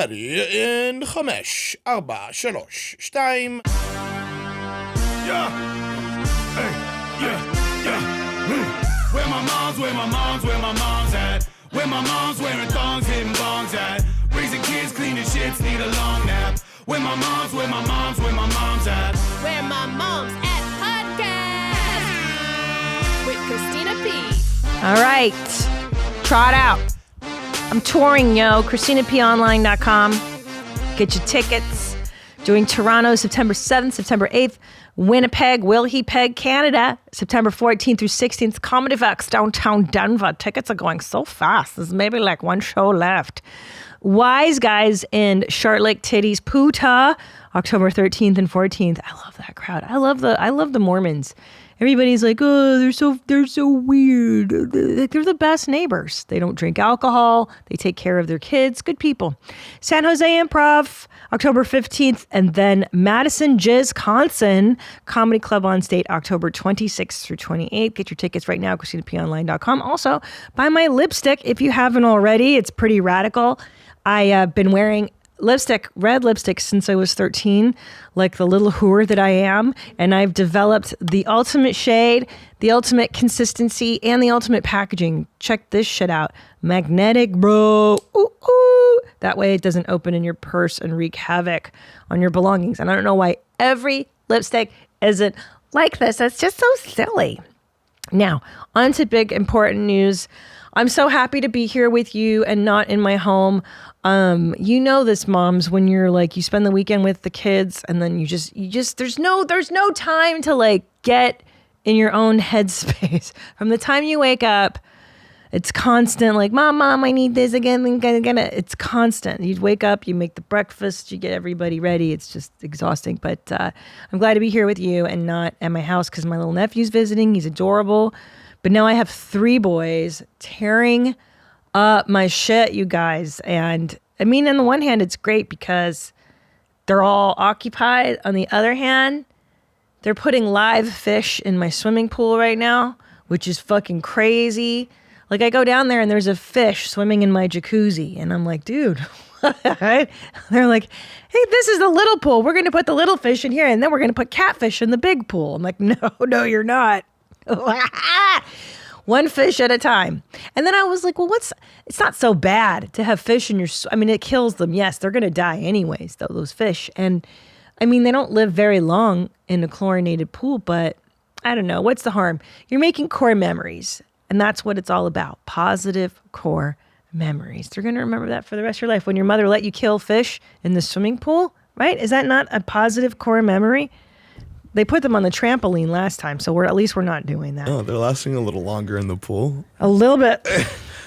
ready in 5, 4, 3, 2. Yeah. Hey. Yeah. Where my mom's at? Where my mom's wearing thongs, hitting bongs at? Raising kids, cleaning shits, need a long nap. Where my mom's at? Where my mom's at podcast with Christina P. All right. Trot out. I'm touring, yo. ChristinaPOnline.com. Get your tickets. Doing Toronto, September 7th, September 8th. Winnipeg, Will He Peg, Canada, September 14th through 16th. Comedy Vex, downtown Denver. Tickets are going so fast. There's maybe like one show left. Wise Guys in Short Lake Titties, Puta, October 13th and 14th. I love that crowd. I love the Mormons. Everybody's like, oh, they're so weird. They're the best neighbors. They don't drink alcohol. They take care of their kids. Good people. San Jose Improv, October 15th. And then Madison, Wisconsin Comedy Club on State, October 26th through 28th. Get your tickets right now, ChristinaPOnline.com. Also, buy my lipstick if you haven't already. It's pretty radical. I've been wearing red lipstick since I was 13, like the little whore that I am. And I've developed the ultimate shade, the ultimate consistency, and the ultimate packaging. Check this shit out. Magnetic, bro. Ooh, ooh. That way it doesn't open in your purse and wreak havoc on your belongings. And I don't know why every lipstick isn't like this. It's just so silly. Now, on to big important news. I'm so happy to be here with you and not in my home. You know this, moms, when you're like, you spend the weekend with the kids and then you just there's no time to like get in your own headspace. From the time you wake up, it's constant, like, mom, I need this again. It's constant. You wake up, you make the breakfast, you get everybody ready. It's just exhausting. But I'm glad to be here with you and not at my house because my little nephew's visiting. He's adorable. But now I have 3 boys tearing up my shit, you guys. And I mean, on the one hand, it's great because they're all occupied. On the other hand, they're putting live fish in my swimming pool right now, which is fucking crazy. Like, I go down there and there's a fish swimming in my jacuzzi. And I'm like, dude, what? They're like, hey, this is the little pool. We're going to put the little fish in here. And then we're going to put catfish in the big pool. I'm like, no, you're not. One fish at a time. And then I was like, well, it's not so bad to have fish in your, I mean, it kills them. Yes, they're going to die anyways, though, those fish. And I mean, they don't live very long in a chlorinated pool, but I don't know. What's the harm? You're making core memories. And that's what it's all about. Positive core memories. They're going to remember that for the rest of your life. When your mother let you kill fish in the swimming pool, right? Is that not a positive core memory? They put them on the trampoline last time, so at least we're not doing that. Oh, they're lasting a little longer in the pool. A little bit.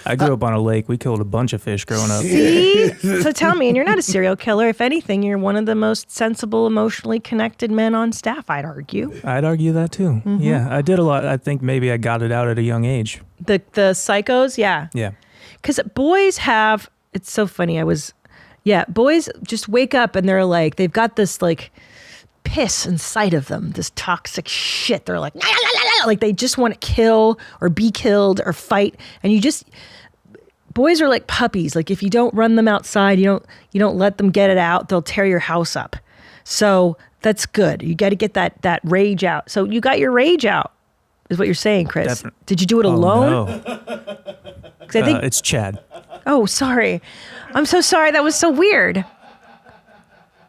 I grew up on a lake. We killed a bunch of fish growing up. See? So tell me, and you're not a serial killer. If anything, you're one of the most sensible, emotionally connected men on staff, I'd argue. I'd argue that too. Mm-hmm. Yeah, I did a lot. I think maybe I got it out at a young age. The psychos, yeah. Yeah. Because boys have, it's so funny. Boys just wake up and they're like, they've got this like piss inside of them, this toxic shit. They're like, like they just want to kill or be killed or fight. And boys are like puppies. Like if you don't run them outside, you don't let them get it out, they'll tear your house up. So that's good. You got to get that rage out. So you got your rage out, is what you're saying, Chris. Definitely. Did you do it alone? No. I think it's Chad. Oh, sorry. I'm so sorry. That was so weird.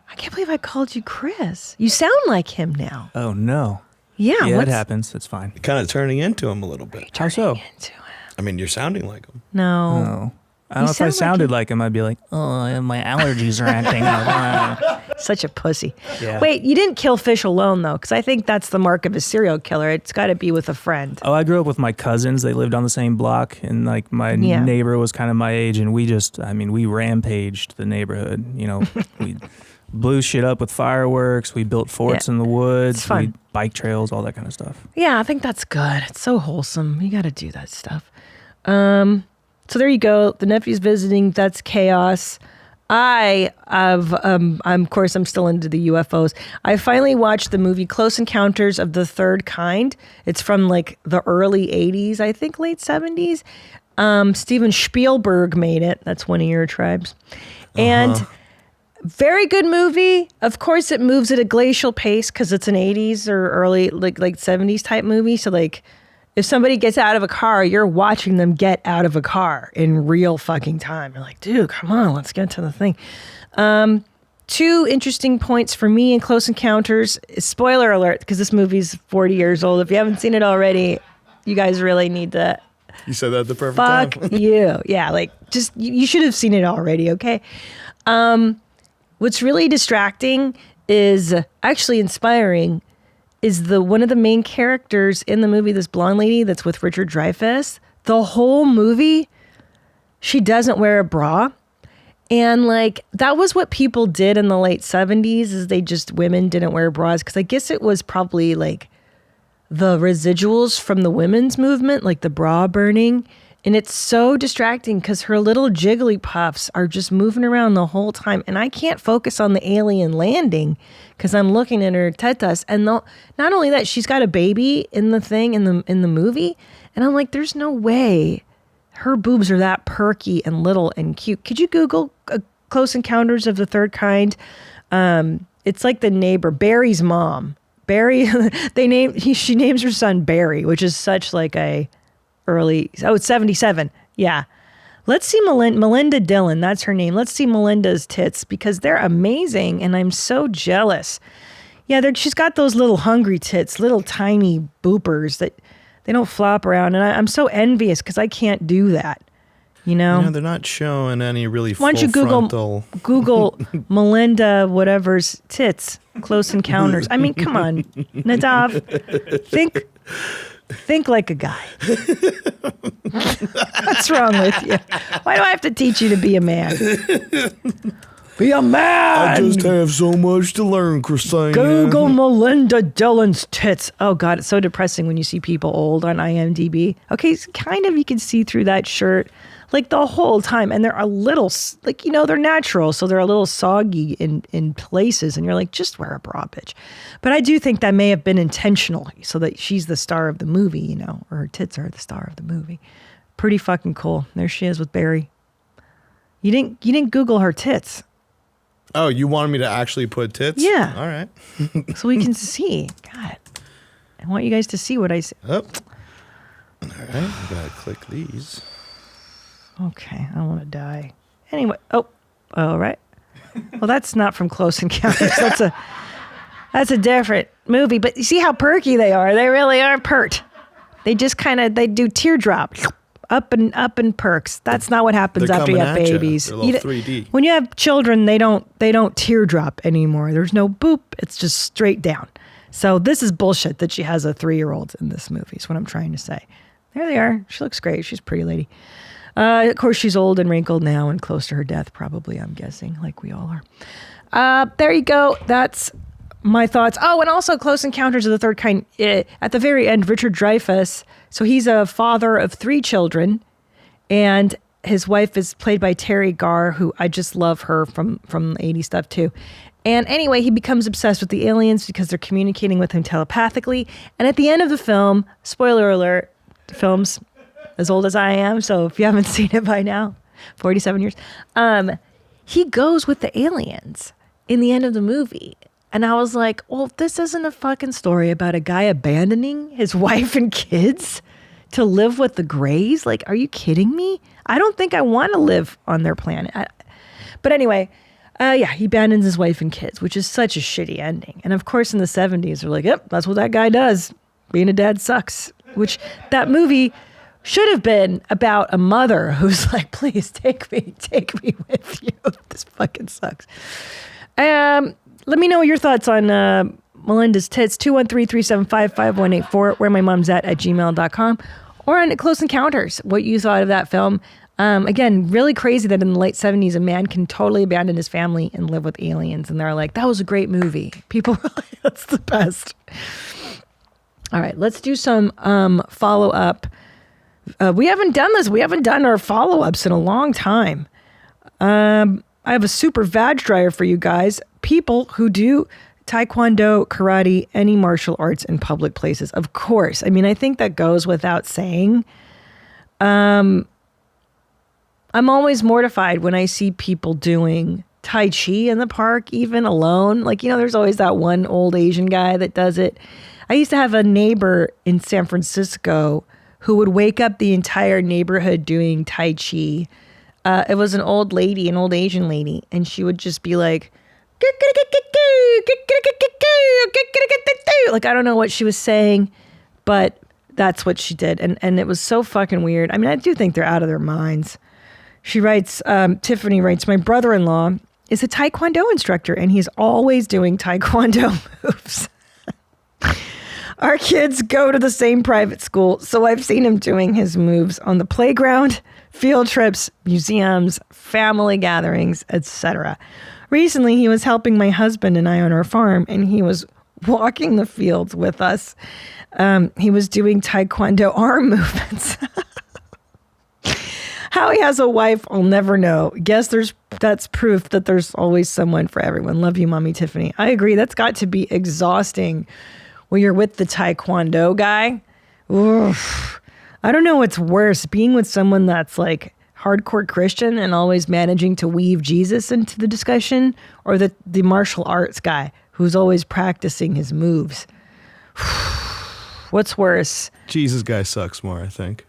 I can't believe I called you Chris. You sound like him now. Oh, no. Yeah. Yeah, it happens. It's fine. You're kind of turning into him a little bit. How so? I mean, you're sounding like him. No. Oh. I don't know if I sounded like him, I'd be like, oh, my allergies are acting up. Such a pussy. Yeah. Wait, you didn't kill fish alone, though, because I think that's the mark of a serial killer. It's got to be with a friend. Oh, I grew up with my cousins. They lived on the same block, and like my neighbor was kind of my age, and we rampaged the neighborhood. You know, we blew shit up with fireworks. We built forts in the woods. It's fun. We bike trails, all that kind of stuff. Yeah, I think that's good. It's so wholesome. You got to do that stuff. So there you go. The nephew's visiting. That's chaos. Of course, I'm still into the UFOs. I finally watched the movie Close Encounters of the Third Kind. It's from like the early 80s, I think late 70s. Steven Spielberg made it. That's one of your tribes. And Very good movie. Of course, it moves at a glacial pace because it's an 80s or early, like 70s type movie. So, like, if somebody gets out of a car, you're watching them get out of a car in real fucking time. You're like, dude, come on, let's get to the thing. Two interesting points for me in Close Encounters. Spoiler alert, because this movie's 40 years old. If you haven't seen it already, you guys really need to... You said that at the perfect Fuck time. you. Yeah, like, just, you should have seen it already, okay? What's really distracting is actually inspiring is one of the main characters in the movie, this blonde lady that's with Richard Dreyfuss. The whole movie, she doesn't wear a bra. And like, that was what people did in the late 70s is women didn't wear bras. Cause I guess it was probably like the residuals from the women's movement, like the bra burning. And it's so distracting because her little jiggly puffs are just moving around the whole time. And I can't focus on the alien landing because I'm looking at her tetas. And not only that, she's got a baby in the thing in the movie. And I'm like, there's no way her boobs are that perky and little and cute. Could you Google Close Encounters of the Third Kind? It's like the neighbor, Barry's mom. Barry, she names her son Barry, which is such like a... it's 77. Yeah. Let's see Melinda Dillon. That's her name. Let's see Melinda's tits because they're amazing and I'm so jealous. Yeah, she's got those little hungry tits, little tiny boopers that they don't flop around. And I'm so envious because I can't do that. You know? They're not showing any really Why don't you Google Melinda whatever's tits, Close Encounters. I mean, come on, Nadav. Think like a guy. What's wrong with you? Why do I have to teach you to be a man? Be a man! I just have so much to learn, Christina. Google Melinda Dillon's tits. Oh, God, it's so depressing when you see people old on IMDb. Okay, kind of you can see through that shirt like the whole time. And they're a little, like, they're natural. So they're a little soggy in places. And you're like, just wear a bra, bitch. But I do think that may have been intentional so that she's the star of the movie, or her tits are the star of the movie. Pretty fucking cool. There she is with Barry. You didn't Google her tits. Oh, you wanted me to actually put tits? Yeah. All right. So we can see. God. I want you guys to see what I see. Oh. All right. I gotta click these. Okay. I want to die. Anyway. Oh. All right. Well, that's not from Close Encounters. That's a different movie. But you see how perky they are. They really are pert. They just they do teardrop. Up and perks. That's not what happens after you have babies. They're a little 3D. When you have children, they don't teardrop anymore. There's no boop. It's just straight down. So this is bullshit that she has a 3-year-old in this movie. Is what I'm trying to say. There they are. She looks great. She's a pretty lady. Of course, she's old and wrinkled now and close to her death, probably. I'm guessing, like we all are. There you go. That's my thoughts. Oh, and also Close Encounters of the Third Kind. At the very end, Richard Dreyfuss. So he's a father of 3 children, and his wife is played by Terry Garr, who I just love her from 80s stuff too. And anyway, he becomes obsessed with the aliens because they're communicating with him telepathically. And at the end of the film, spoiler alert, the film's as old as I am, so if you haven't seen it by now, 47 years, he goes with the aliens in the end of the movie. And I was like, well, this isn't a fucking story about a guy abandoning his wife and kids to live with the Greys. Like, are you kidding me? I don't think I want to live on their planet. But anyway, he abandons his wife and kids, which is such a shitty ending. And of course, in the 70s, they're like, yep, that's what that guy does. Being a dad sucks. Which that movie should have been about a mother who's like, please take me with you. This fucking sucks. Let me know your thoughts on Melinda's tits. 213-375-5184. Where my mom's at gmail.com. Or on Close Encounters, what you thought of that film. Again, really crazy that in the late 70s, a man can totally abandon his family and live with aliens. And they're like, that was a great movie. People were like, that's the best. All right, let's do some follow-up. We haven't done this. We haven't done our follow-ups in a long time. I have a super Vag Dryer for you guys. People who do taekwondo, karate, any martial arts in public places. Of course. I mean, I think that goes without saying. I'm always mortified when I see people doing Tai Chi in the park, even alone. Like, there's always that one old Asian guy that does it. I used to have a neighbor in San Francisco who would wake up the entire neighborhood doing Tai Chi. It was an old lady, an old Asian lady, and she would just be like, like, I don't know what she was saying, but that's what she did. And it was so fucking weird. I mean, I do think they're out of their minds. She writes, Tiffany writes, my brother-in-law is a Taekwondo instructor, and he's always doing Taekwondo moves. Our kids go to the same private school, so I've seen him doing his moves on the playground, field trips, museums, family gatherings, etc. Recently, he was helping my husband and I on our farm, and he was walking the fields with us. He was doing Taekwondo arm movements. How he has a wife, I'll never know. Guess that's proof that there's always someone for everyone. Love you, Mommy Tiffany. I agree. That's got to be exhausting when you're with the Taekwondo guy. Oof. I don't know what's worse, being with someone that's like hardcore Christian and always managing to weave Jesus into the discussion, or the martial arts guy who's always practicing his moves. What's worse? Jesus guy sucks more, I think.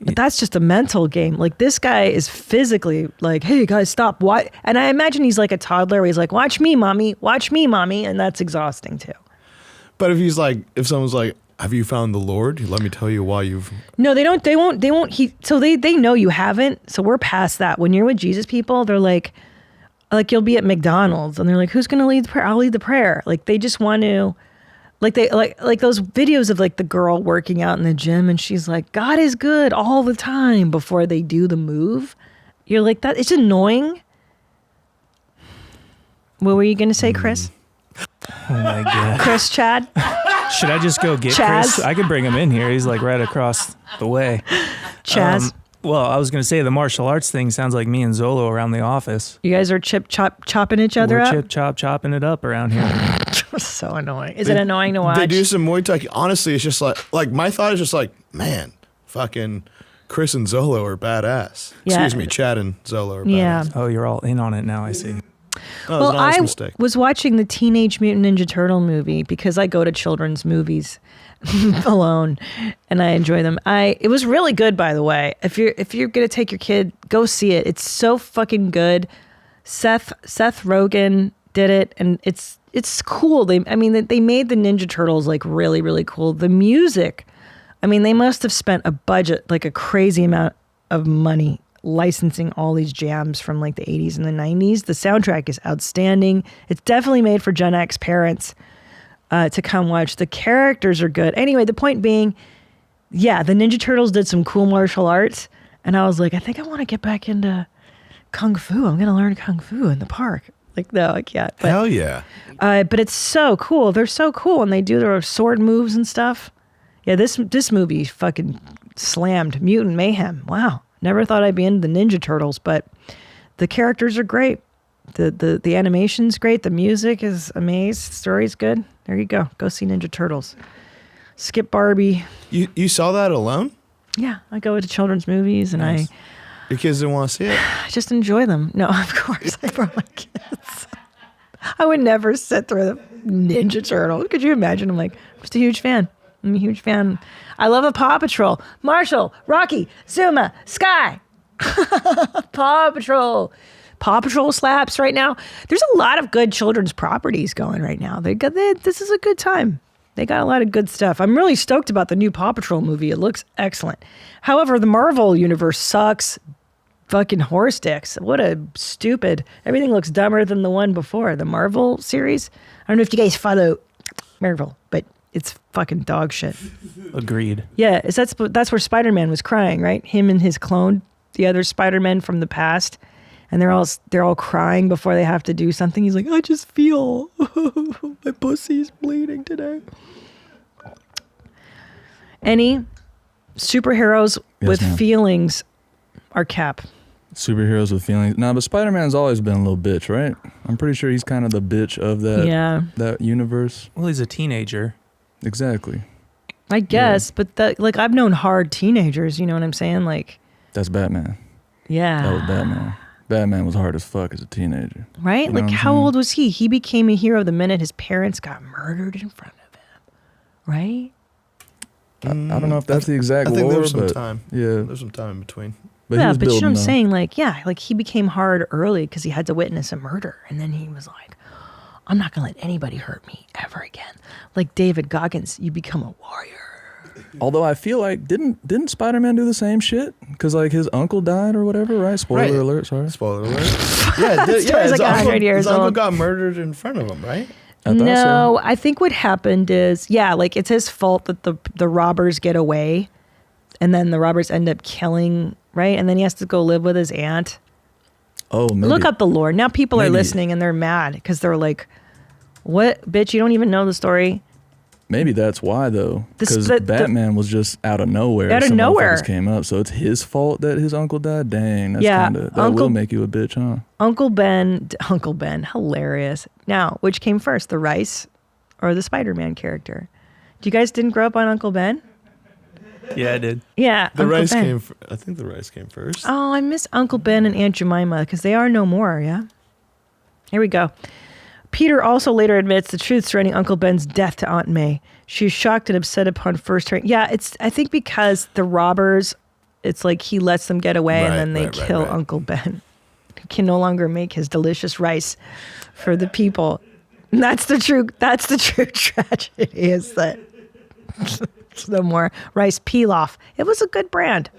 But that's just a mental game. Like, this guy is physically like, hey, guys, stop. What? And I imagine he's like a toddler where he's like, watch me, mommy. Watch me, mommy. And that's exhausting, too. But if someone's like, have you found the Lord? Let me tell you why you've... No, they don't. They won't. So they know you haven't. So we're past that. When you're with Jesus people, they're like you'll be at McDonald's and they're like, who's going to lead the prayer? I'll lead the prayer. Like, they just want to... Like those videos of like the girl working out in the gym and she's like, God is good all the time before they do the move. You're like, that it's annoying. What were you going to say, Chris? Oh my God. Chris, Chad? Should I just go get Chaz? Chris? I can bring him in here. He's like right across the way. Chaz? Well, I was going to say the martial arts thing sounds like me and Zolo around the office. You guys are chopping each other up? We're chopping it up around here. So annoying. Is it annoying to watch? They do some Muay Thai. Honestly, it's just like my thought is just like, man, fucking Chris and Zolo are badass. Yeah. Excuse me, Chad and Zolo are badass. Yeah. Oh, you're all in on it now, I see. That was an honest mistake. Was watching the Teenage Mutant Ninja Turtle movie because I go to children's movies alone and I enjoy them. It was really good, by the way. If you're gonna take your kid, go see it. It's so fucking good. Seth Rogen did it, and it's cool. They made the Ninja Turtles like really, really cool. The music, I mean, they must have spent a budget, like a crazy amount of money licensing all these jams from like the 80s and the 90s. The soundtrack is outstanding. It's definitely made for Gen X parents to come watch. The characters are good. Anyway, the point being, yeah, the Ninja Turtles did some cool martial arts, and I was like, I think I want to get back into Kung Fu. I'm going to learn Kung Fu in the park. Like, no, I can't. But, hell yeah. But it's so cool. They're so cool, and they do their sword moves and stuff. Yeah, this movie fucking slammed. Mutant Mayhem. Wow. Never thought I'd be into the Ninja Turtles, but the characters are great. The animation's great. The music is amazing. The story's good. There you go. Go see Ninja Turtles. Skip Barbie. You saw that alone? Yeah, I go to children's movies and Nice. Your kids didn't want to see it? I just enjoy them. No, of course I brought my kids. I would never sit through the Ninja Turtles. Could you imagine? I'm just a huge fan. I'm a huge fan. I love a Paw Patrol. Marshall, Rocky, Zuma, Sky. Paw Patrol. Paw Patrol slaps right now. There's a lot of good children's properties going right now. This is a good time. They got a lot of good stuff. I'm really stoked about the new Paw Patrol movie. It looks excellent. However, the Marvel universe sucks fucking horse dicks. What a stupid. Everything looks dumber than the one before. The Marvel series. I don't know if you guys follow Marvel, but it's fucking dog shit. Agreed. Yeah, that's where Spider-Man was crying, right? Him and his clone, the other Spider-Man from the past, and they're all crying before they have to do something. He's like, I just feel my pussy's bleeding today. Any superheroes with feelings are Cap. Superheroes with feelings. Nah, but Spider-Man's always been a little bitch, right? I'm pretty sure he's kind of the bitch of that universe. Well, he's a teenager. Exactly. I guess, but I've known hard teenagers, you know what I'm saying? Like, that's Batman. Yeah. That was Batman. Batman was hard as fuck as a teenager. Right? You know Like, how old was he? He became a hero the minute his parents got murdered in front of him. Right? I don't know if that's the exact I think lore, there was some but time. yeah. There's some time in between. But he Yeah, was but you know what I'm building, though. saying? Like, yeah, like he became hard early because he had to witness a murder. And then he was like, I'm not going to let anybody hurt me ever again. Like David Goggins, you become a warrior. Although I feel like, didn't Spider-Man do the same shit? Because like his uncle died or whatever, right? Spoiler alert, sorry. Spoiler alert. Yeah, Story's like 100 years his uncle old. got murdered in front of him, right? I thought No, so. I think what happened is, yeah, like it's his fault that the robbers get away. And then the robbers end up killing, right? And then he has to go live with his aunt. Oh, maybe. Look up the lore. Now people are Maybe. listening and they're mad because they're like, what, bitch, you don't even know the story. Maybe that's why though, This- because the- Batman was just out of nowhere. Out of Some nowhere. motherfuckers came up, so it's his fault that his uncle died. Dang, that's Yeah, kinda, that Uncle- will make you a bitch, huh? Uncle Ben, hilarious. Now, which came first, the rice or the Spider-Man character? You guys didn't grow up on Uncle Ben? Yeah, I did. Yeah, The Uncle rice Ben. came. I think the rice came first. Oh, I miss Uncle Ben and Aunt Jemima because they are no more, yeah? Here we go. Peter also later admits the truth surrounding Uncle Ben's death to Aunt May. She is shocked and upset upon first hearing. Yeah, I think because the robbers, it's like he lets them get away and Right, then they right, kill right. Uncle Ben. He can no longer make his delicious rice for the people. And that's the true tragedy is that it's no more rice pilaf. It was a good brand.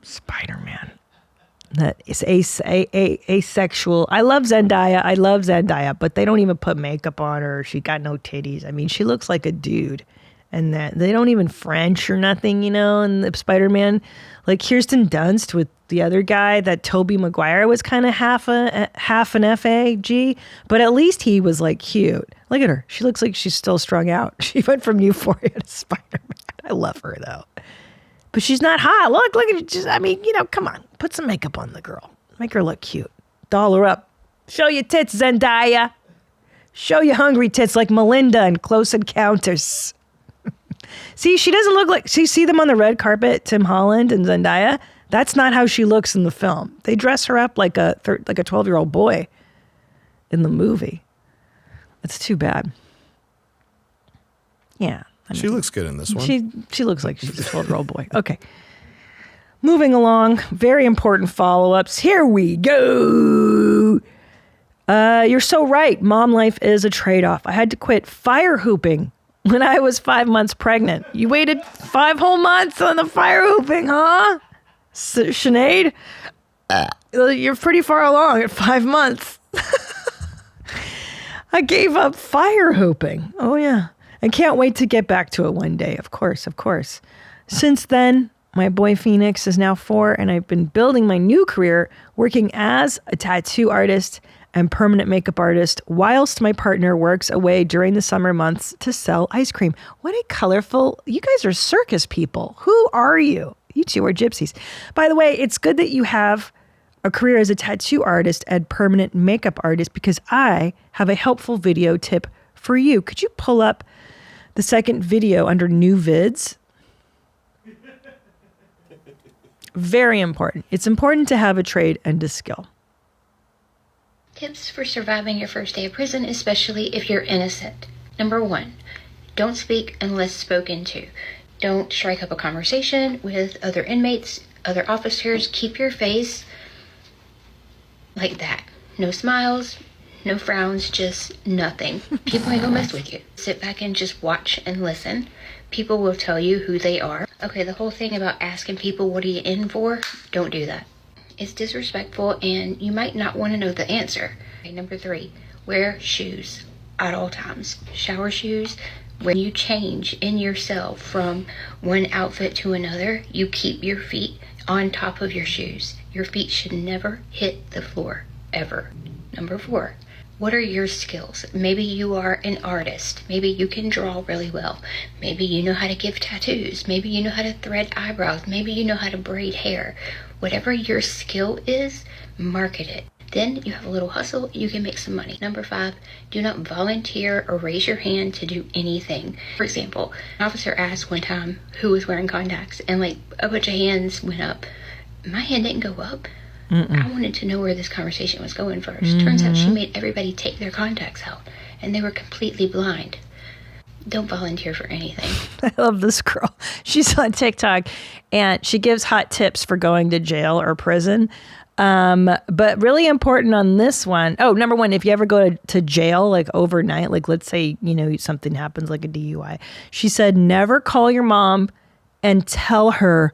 Spider-Man. That is asexual. I love Zendaya, but they don't even put makeup on her. She got no titties. I mean, she looks like a dude. And that they don't even French or nothing, you know, and the Spider-Man, like Kirsten Dunst with the other guy, that Tobey Maguire was kind of half an FAG, but at least he was like cute. Look at her. She looks like she's still strung out. She went from Euphoria to Spider-Man. I love her though. But she's not hot. Look at it. I mean, you know, come on. Put some makeup on the girl. Make her look cute. Doll her up. Show your tits, Zendaya. Show your hungry tits like Melinda in Close Encounters. See, she doesn't look like... See them on the red carpet, Tim Holland and Zendaya? That's not how she looks in the film. They dress her up like a 12-year-old boy in the movie. It's too bad. Yeah. She looks good in this one. She looks like she's a 12-year-old boy. Okay. Moving along. Very important follow-ups. Here we go. You're so right. Mom life is a trade-off. I had to quit fire hooping when I was 5 months pregnant. You waited 5 whole months on the fire hooping, huh? Sinead? You're pretty far along at 5 months. I gave up fire hooping. Oh, yeah. I can't wait to get back to it one day. Of course. Since then, my boy Phoenix is now 4, and I've been building my new career working as a tattoo artist and permanent makeup artist whilst my partner works away during the summer months to sell ice cream. What a colorful... You guys are circus people. Who are you? You two are gypsies. By the way, it's good that you have a career as a tattoo artist and permanent makeup artist because I have a helpful video tip for you. Could you pull up the second video under new vids? Very important. It's important to have a trade and a skill. Tips for surviving your first day of prison, especially if you're innocent. Number 1, don't speak unless spoken to. Don't strike up a conversation with other inmates, other officers. Keep your face like that. No smiles, no frowns, just nothing. People ain't gonna mess with you. Sit back and just watch and listen. People will tell you who they are. Okay, the whole thing about asking people what are you in for, don't do that. It's disrespectful and you might not want to know the answer. Okay, number 3, wear shoes at all times. Shower shoes. When you change in your cell from one outfit to another, you keep your feet on top of your shoes. Your feet should never hit the floor, ever. Number 4, what are your skills? Maybe you are an artist. Maybe you can draw really well. Maybe you know how to give tattoos. Maybe you know how to thread eyebrows. Maybe you know how to braid hair. Whatever your skill is, market it. Then you have a little hustle, you can make some money. Number 5, do not volunteer or raise your hand to do anything. For example, an officer asked one time who was wearing contacts and like a bunch of hands went up. my hand didn't go up. I wanted to know where this conversation was going first. Turns out she made everybody take their contacts out, and they were completely blind. Don't volunteer for anything. I love this girl. She's on TikTok, and she gives hot tips for going to jail or prison. But really important on this one. Oh, number one, if you ever go to jail, like overnight, like let's say, something happens like a DUI. She said, never call your mom and tell her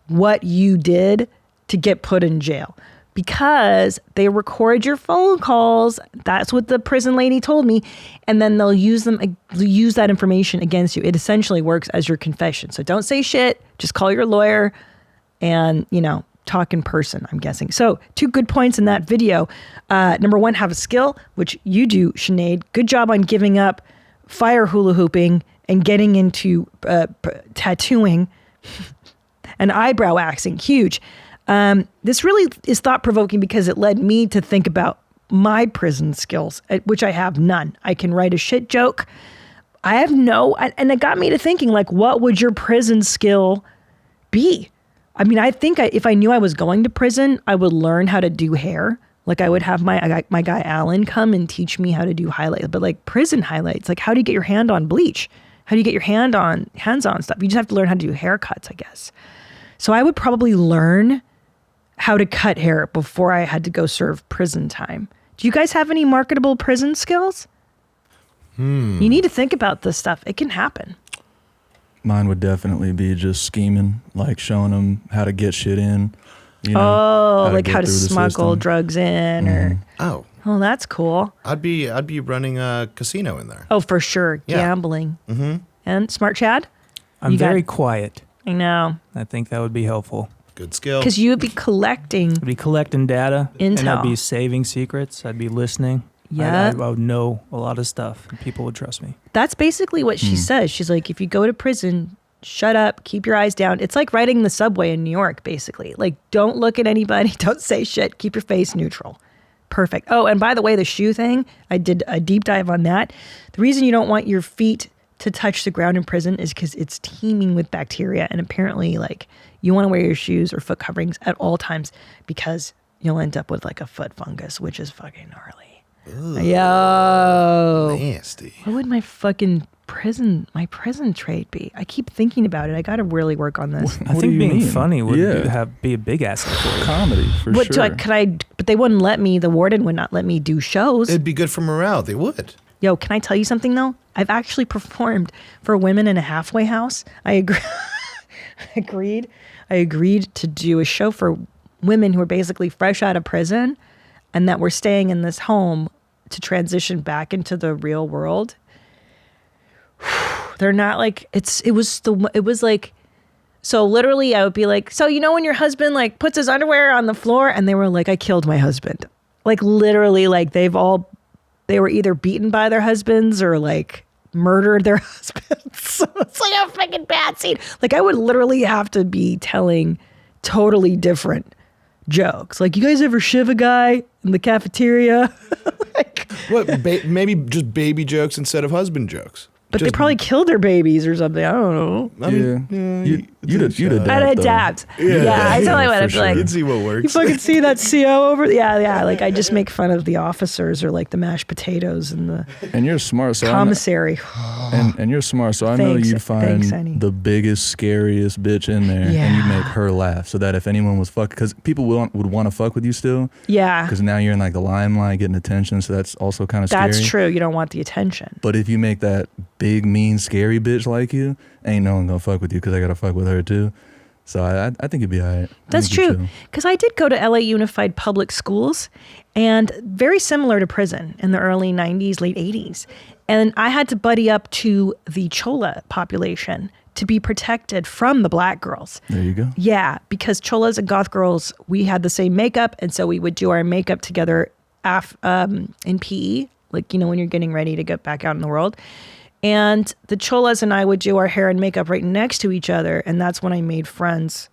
what you did to get put in jail, because they record your phone calls. That's what the prison lady told me. And then they'll use that information against you. It essentially works as your confession. So don't say shit. Just call your lawyer and, talk in person, I'm guessing. So 2 good points in that video. Number one, have a skill, which you do, Sinead. Good job on giving up fire hula hooping and getting into tattooing and eyebrow waxing. Huge. This really is thought-provoking because it led me to think about my prison skills, which I have none. I can write a shit joke. I have and it got me to thinking, like, what would your prison skill be? I mean, I think if I knew I was going to prison, I would learn how to do hair. Like I would have my guy Alan come and teach me how to do highlights, but like prison highlights, like how do you get your hand on bleach? How do you get your hands-on stuff? You just have to learn how to do haircuts, I guess. So I would probably learn how to cut hair before I had to go serve prison time. Do you guys have any marketable prison skills? You need to think about this stuff. It can happen. Mine would definitely be just scheming, like showing them how to get shit in. Like how to smuggle drugs in, or that's cool. I'd be running a casino in there. Oh, for sure, gambling. And Smart Chad, I'm very quiet. I know. I think that would be helpful. Good skill. Because you would be collecting. I'd be collecting data, intel. And I'd be saving secrets. I'd be listening. Yeah, I would know a lot of stuff, and people would trust me. That's basically what she says. She's like, if you go to prison, shut up, keep your eyes down. It's like riding the subway in New York, basically. Like, don't look at anybody, don't say shit, keep your face neutral. Perfect. Oh, and by the way, the shoe thing, I did a deep dive on that. The reason you don't want your feet to touch the ground in prison is because it's teeming with bacteria, and apparently, like, you want to wear your shoes or foot coverings at all times because you'll end up with like a foot fungus, which is fucking gnarly. Ugh, yo, nasty. What would my prison trait be? I keep thinking about it. I got to really work on this. I think being funny would be a big asset for comedy, for sure. But they wouldn't let me. The warden would not let me do shows. It'd be good for morale. They would. Yo, can I tell you something though? I've actually performed for women in a halfway house. I agreed to do a show for women who are basically fresh out of prison and that were staying in this home to transition back into the real world. They're not like, it was like, so literally I would be like, so when your husband like puts his underwear on the floor, and they were like, I killed my husband. Like literally, like they were either beaten by their husbands or like murdered their husbands. So it's like a freaking bad scene. Like I would literally have to be telling totally different jokes. Like, you guys ever shiv a guy in the cafeteria? Maybe just baby jokes instead of husband jokes. But they probably killed their babies or something. I don't know. You'd adapt. I'd adapt. Yeah, I totally would. I'd be like, you'd see what works. You fucking see that CO over? Yeah. Like I just make fun of the officers or like the mashed potatoes and the and you're smart, so commissary. And you're smart, so I know you'd find the biggest, scariest bitch in there, and you make her laugh, so that if anyone was fucking, because people would want to fuck with you still. Yeah. Because now you're in like the limelight, getting attention, so that's also kind of scary. That's true. You don't want the attention. But if you make that big, mean, scary bitch like you, ain't no one gonna fuck with you because I gotta fuck with her too. So I think you'd be all right. That's true. Because I did go to LA Unified Public Schools, and very similar to prison in the early 90s, late 80s. And I had to buddy up to the Chola population to be protected from the black girls. There you go. Yeah, because Cholas and goth girls, we had the same makeup, and so we would do our makeup together in PE, like, when you're getting ready to get back out in the world. And the Cholas and I would do our hair and makeup right next to each other. And that's when I made friends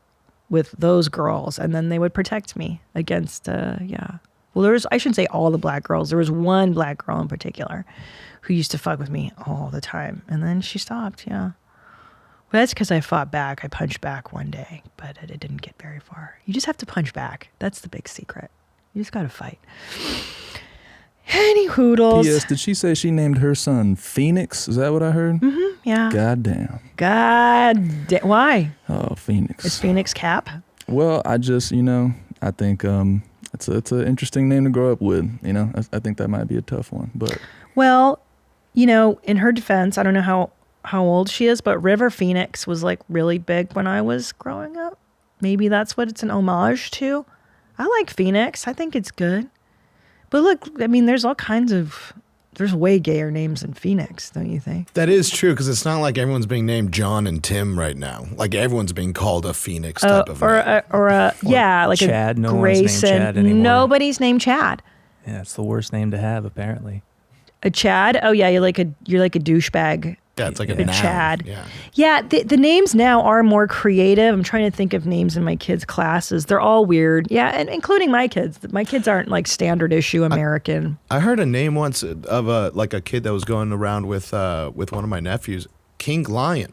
with those girls. And then they would protect me against, Well, I shouldn't say all the black girls. There was one black girl in particular who used to fuck with me all the time. And then she stopped, yeah. Well, that's because I fought back. I punched back one day, but it didn't get very far. You just have to punch back. That's the big secret. You just got to fight. Any hoodles. P.S. Did she say she named her son Phoenix? Is that what I heard? Mm-hmm, yeah. Goddamn. Why? Oh, Phoenix. Is Phoenix Cap? Well, I just, I think it's an interesting name to grow up with. I think that might be a tough one. But well, in her defense, I don't know how old she is, but River Phoenix was like really big when I was growing up. Maybe that's what it's an homage to. I like Phoenix. I think it's good. But look, I mean, there's way gayer names than Phoenix, don't you think? That is true, because it's not like everyone's being named John and Tim right now. Like everyone's being called a Phoenix type of name. Like Chad. A no Grayson. one's named Chad anymore. Nobody's named Chad. Yeah, it's the worst name to have, apparently. A Chad? Oh yeah, you're like a douchebag. Yeah, it's like a noun. Chad. Yeah, the names now are more creative. I'm trying to think of names in my kids' classes. They're all weird. Yeah, and including my kids. My kids aren't like standard issue American. I heard a name once of a kid that was going around with one of my nephews, King Lion.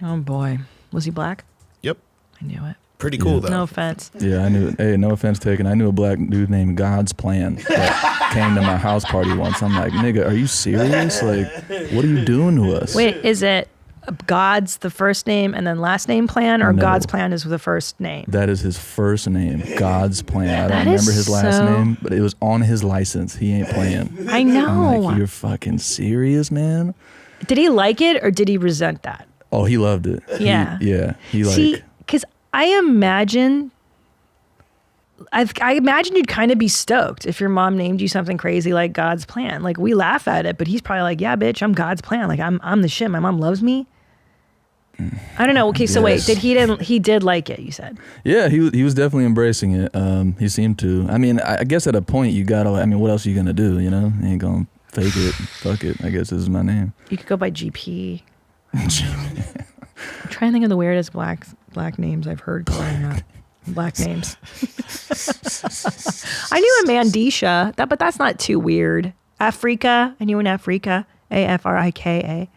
Oh boy, was he black? Yep. I knew it. Pretty cool though. No offense. yeah, I knew it. Hey, no offense taken. I knew a black dude named God's Plan that came to my house party once. I'm like, nigga, are you serious? Like, what are you doing to us? Wait, is it God's the first name and then last name Plan, or No. God's Plan is the first name? That is his first name, God's Plan. I That don't is remember his last so- name, but it was on his license. He ain't playing. I know. I'm like, you're fucking serious, man? Did he like it or did he resent that? Oh, he loved it. Yeah. He See, because I imagine you'd kind of be stoked if your mom named you something crazy like God's Plan. Like, we laugh at it, but he's probably like, yeah, bitch, I'm God's Plan. Like, I'm the shit. My mom loves me. I don't know. Okay, so wait, he did like it, you said? Yeah, he was definitely embracing it. He seemed to. I mean, I guess at a point you gotta, what else are you gonna do, You ain't gonna fake it. Fuck it. I guess this is my name. You could go by GP. I'm trying to think of the weirdest black names I've heard growing up. Black names. I knew a Mandisha, but that's not too weird. Afrika. I knew an Afrika. Afrika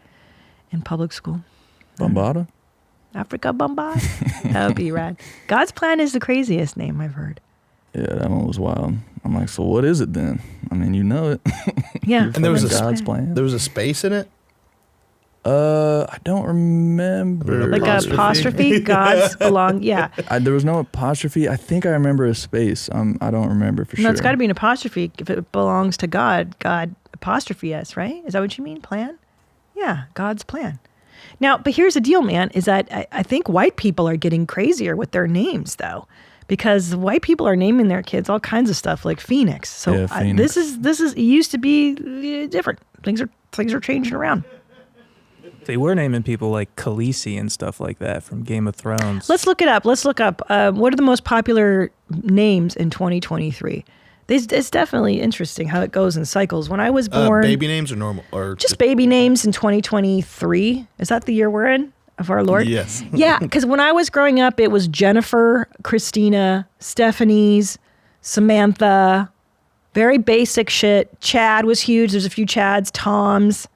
in public school. Bombada? Africa Bombada? That would be rad. God's Plan is the craziest name I've heard. Yeah, that one was wild. I'm like, so what is it then? I mean, you know it. Yeah. And there was God's Plan. There was a space in it. I don't remember. Like an apostrophe? God's belong. Yeah. There was no apostrophe. I think I remember a space. I don't remember for sure. No, it's got to be an apostrophe if it belongs to God. God apostrophe S, right? Is that what you mean? Plan? Yeah, God's plan. Now, but here's the deal, man, is that I think white people are getting crazier with their names, though, because white people are naming their kids all kinds of stuff like Phoenix. So Yeah, Phoenix. This is it used to be different. Things are changing around. They were naming people like Khaleesi and stuff like that from Game of Thrones. Let's look it up. What are the most popular names in 2023? It's definitely interesting how it goes in cycles. When I was born, Baby names or normal or just baby names in 2023. Is that the year we're in of our Lord? Yes. Yeah, because when I was growing up, it was Jennifer, Christina, Stephanie's, Samantha. Very basic shit. Chad was huge. There's a few Chads, Toms.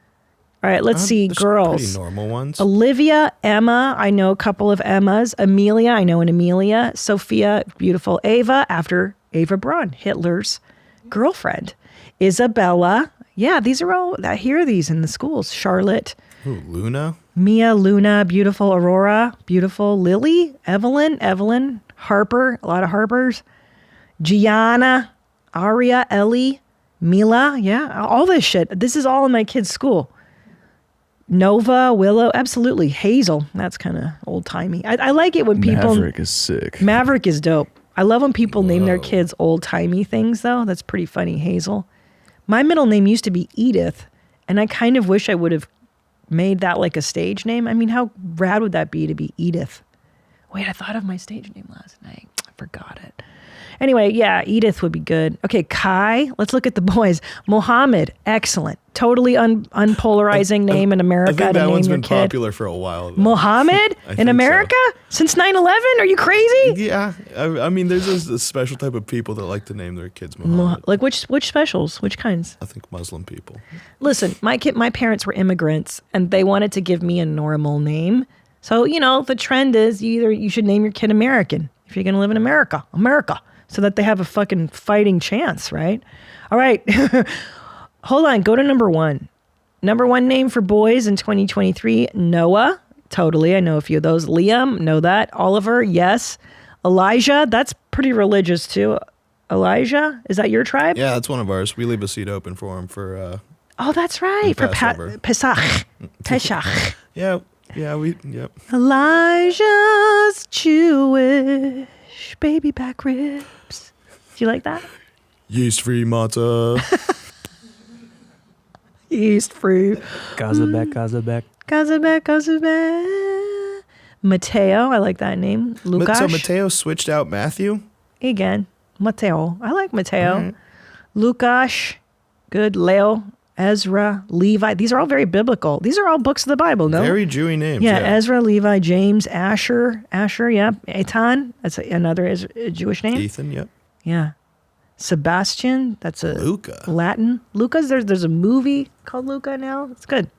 All right, let's see. There's Girls. pretty normal ones. Olivia, Emma, I know a couple of Emmas. Amelia, I know an Amelia. Sophia, beautiful. Ava, after Ava Braun, Hitler's girlfriend. Isabella, yeah, these are all, I hear these in the schools. Charlotte. Ooh, Luna. Mia, Luna, beautiful. Aurora, beautiful. Lily, Evelyn, Harper, a lot of Harpers. Gianna, Aria, Ellie, Mila, yeah, all this shit. This is all in my kids' school. Nova, Willow, absolutely. Hazel, that's kind of old-timey. I like it when people... Maverick is sick. Maverick is dope. I love when people name their kids old-timey things, though. That's pretty funny. Hazel. My middle name used to be Edith, and I kind of wish I would have made that like a stage name. I mean, how rad would that be to be Edith? Wait, I thought of my stage name last night. I forgot it. Anyway, yeah, Edith would be good. Okay, Kai. Let's look at the boys. Mohammed, excellent. Totally unpolarizing name in America. I think to that name one's your been kid. popular for a while. Though. Mohammed in think America since 9/11? Are you crazy? Yeah, I mean, there's a special type of people that like to name their kids Muhammad. Like which specials? Which kinds? I think Muslim people. Listen, my parents were immigrants, and they wanted to give me a normal name. So, the trend is you should name your kid American if you're going to live in America, so that they have a fucking fighting chance, right? All right. Hold on. Go to number 1. Number 1 name for boys in 2023, Noah. Totally. I know a few of those. Liam, know that. Oliver, yes. Elijah, that's pretty religious too. Elijah, is that your tribe? Yeah, that's one of ours. We leave a seat open for him for oh, that's right. For Pesach. Yep. Elijah's Jewish baby back ribs. Do you like that? Yeast-free matzah. Yeast-free. Gazabek. Mateo, I like that name. Lukash. So Mateo switched out Matthew? Again, Mateo. I like Mateo. Right. Lukash, good. Leo, Ezra, Levi. These are all very biblical. These are all books of the Bible, no? Very Jewy names. Yeah, Ezra, Levi, James, Asher, yeah. Ethan, that's another Jewish name. Ethan, yep. Yeah. Sebastian, that's a Luca. Latin. Luca's, there's a movie called Luca now. It's good.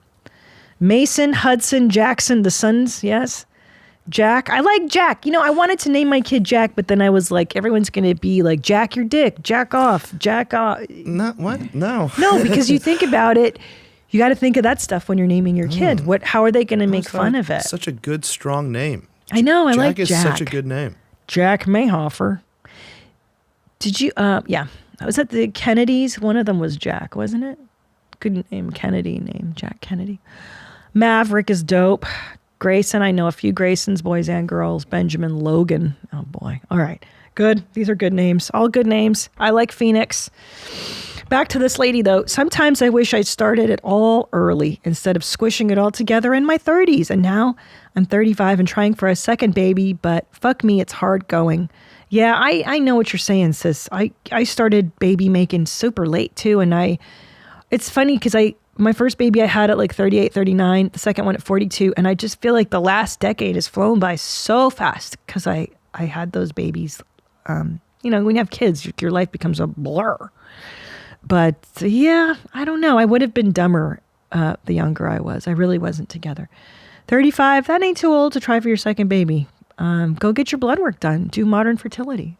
Mason, Hudson, Jackson, the sons, yes. Jack. I like Jack. I wanted to name my kid Jack, but then I was like, everyone's going to be like, Jack your dick, jack off. Not what? No. No, because you think about it, you got to think of that stuff when you're naming your kid. How are they going to make fun of it? Such a good, strong name. I know. I like Jack. Jack is such a good name. Jack Mayhofer. Did you, yeah. I was at the Kennedys. One of them was Jack, wasn't it? Good name, Kennedy name, Jack Kennedy. Maverick is dope. Grayson, I know a few Graysons, boys and girls. Benjamin, Logan. Oh boy. All right. Good. These are good names. All good names. I like Phoenix. Back to this lady though. Sometimes I wish I started it all early instead of squishing it all together in my 30s. And now I'm 35 and trying for a second baby, but fuck me, it's hard going. Yeah, I know what you're saying, sis. I started baby making super late too. And it's funny because my first baby I had at like 38, 39, the second one at 42. And I just feel like the last decade has flown by so fast because I had those babies. When you have kids, your life becomes a blur. But yeah, I don't know. I would have been dumber the younger I was. I really wasn't together. 35, that ain't too old to try for your second baby. Go get your blood work done. Do modern fertility.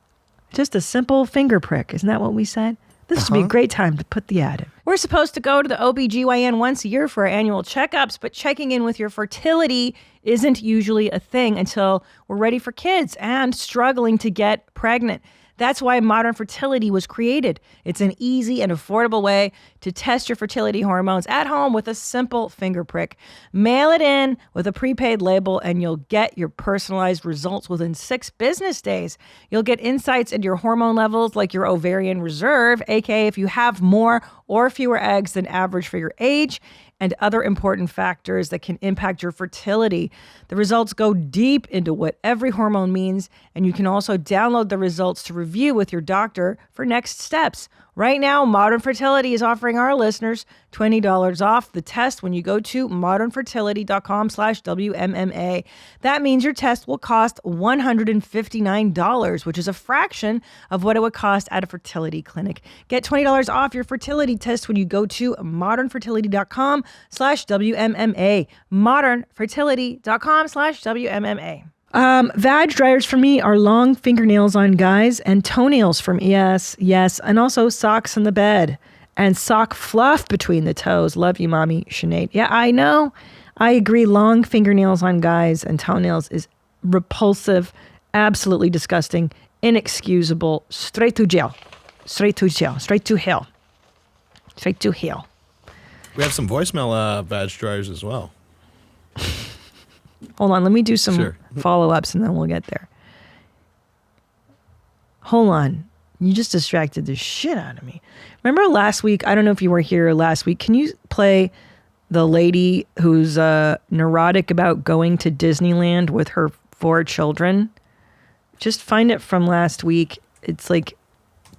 Just a simple finger prick. Isn't that what we said? This would be a great time to put the ad in. We're supposed to go to the OBGYN once a year for our annual checkups, but checking in with your fertility isn't usually a thing until we're ready for kids and struggling to get pregnant. That's why Modern Fertility was created. It's an easy and affordable way to test your fertility hormones at home with a simple finger prick. Mail it in with a prepaid label and you'll get your personalized results within 6 business days. You'll get insights into your hormone levels like your ovarian reserve, aka if you have more or fewer eggs than average for your age, and other important factors that can impact your fertility. The results go deep into what every hormone means, and you can also download the results to review with your doctor for next steps. Right now, Modern Fertility is offering our listeners $20 off the test when you go to modernfertility.com/WMMA. That means your test will cost $159, which is a fraction of what it would cost at a fertility clinic. Get $20 off your fertility test when you go to modernfertility.com/WMMA. modernfertility.com/WMMA. Vag Dryers for me are long fingernails on guys and toenails for me. Yes. And also socks in the bed and sock fluff between the toes. Love you, mommy, Sinead. Yeah, I know. I agree. Long fingernails on guys and toenails is repulsive, absolutely disgusting, inexcusable. Straight to jail. Straight to hell. Straight to hell. We have some voicemail Vag Dryers as well. Hold on, let me do some follow-ups and then we'll get there. Hold on. You just distracted the shit out of me. Remember last week, I don't know if you were here last week, can you play the lady who's neurotic about going to Disneyland with her 4 children? Just find it from last week. It's like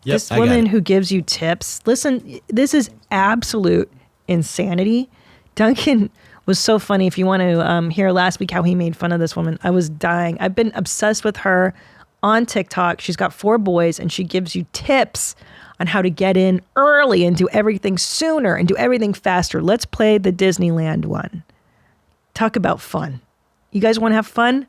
this woman who gives you tips. Listen, this is absolute insanity. Duncan was so funny. If you want to hear last week how he made fun of this woman, I was dying. I've been obsessed with her on TikTok. She's got 4 boys and she gives you tips on how to get in early and do everything sooner and do everything faster. Let's play the Disneyland one. Talk about fun. You guys want to have fun?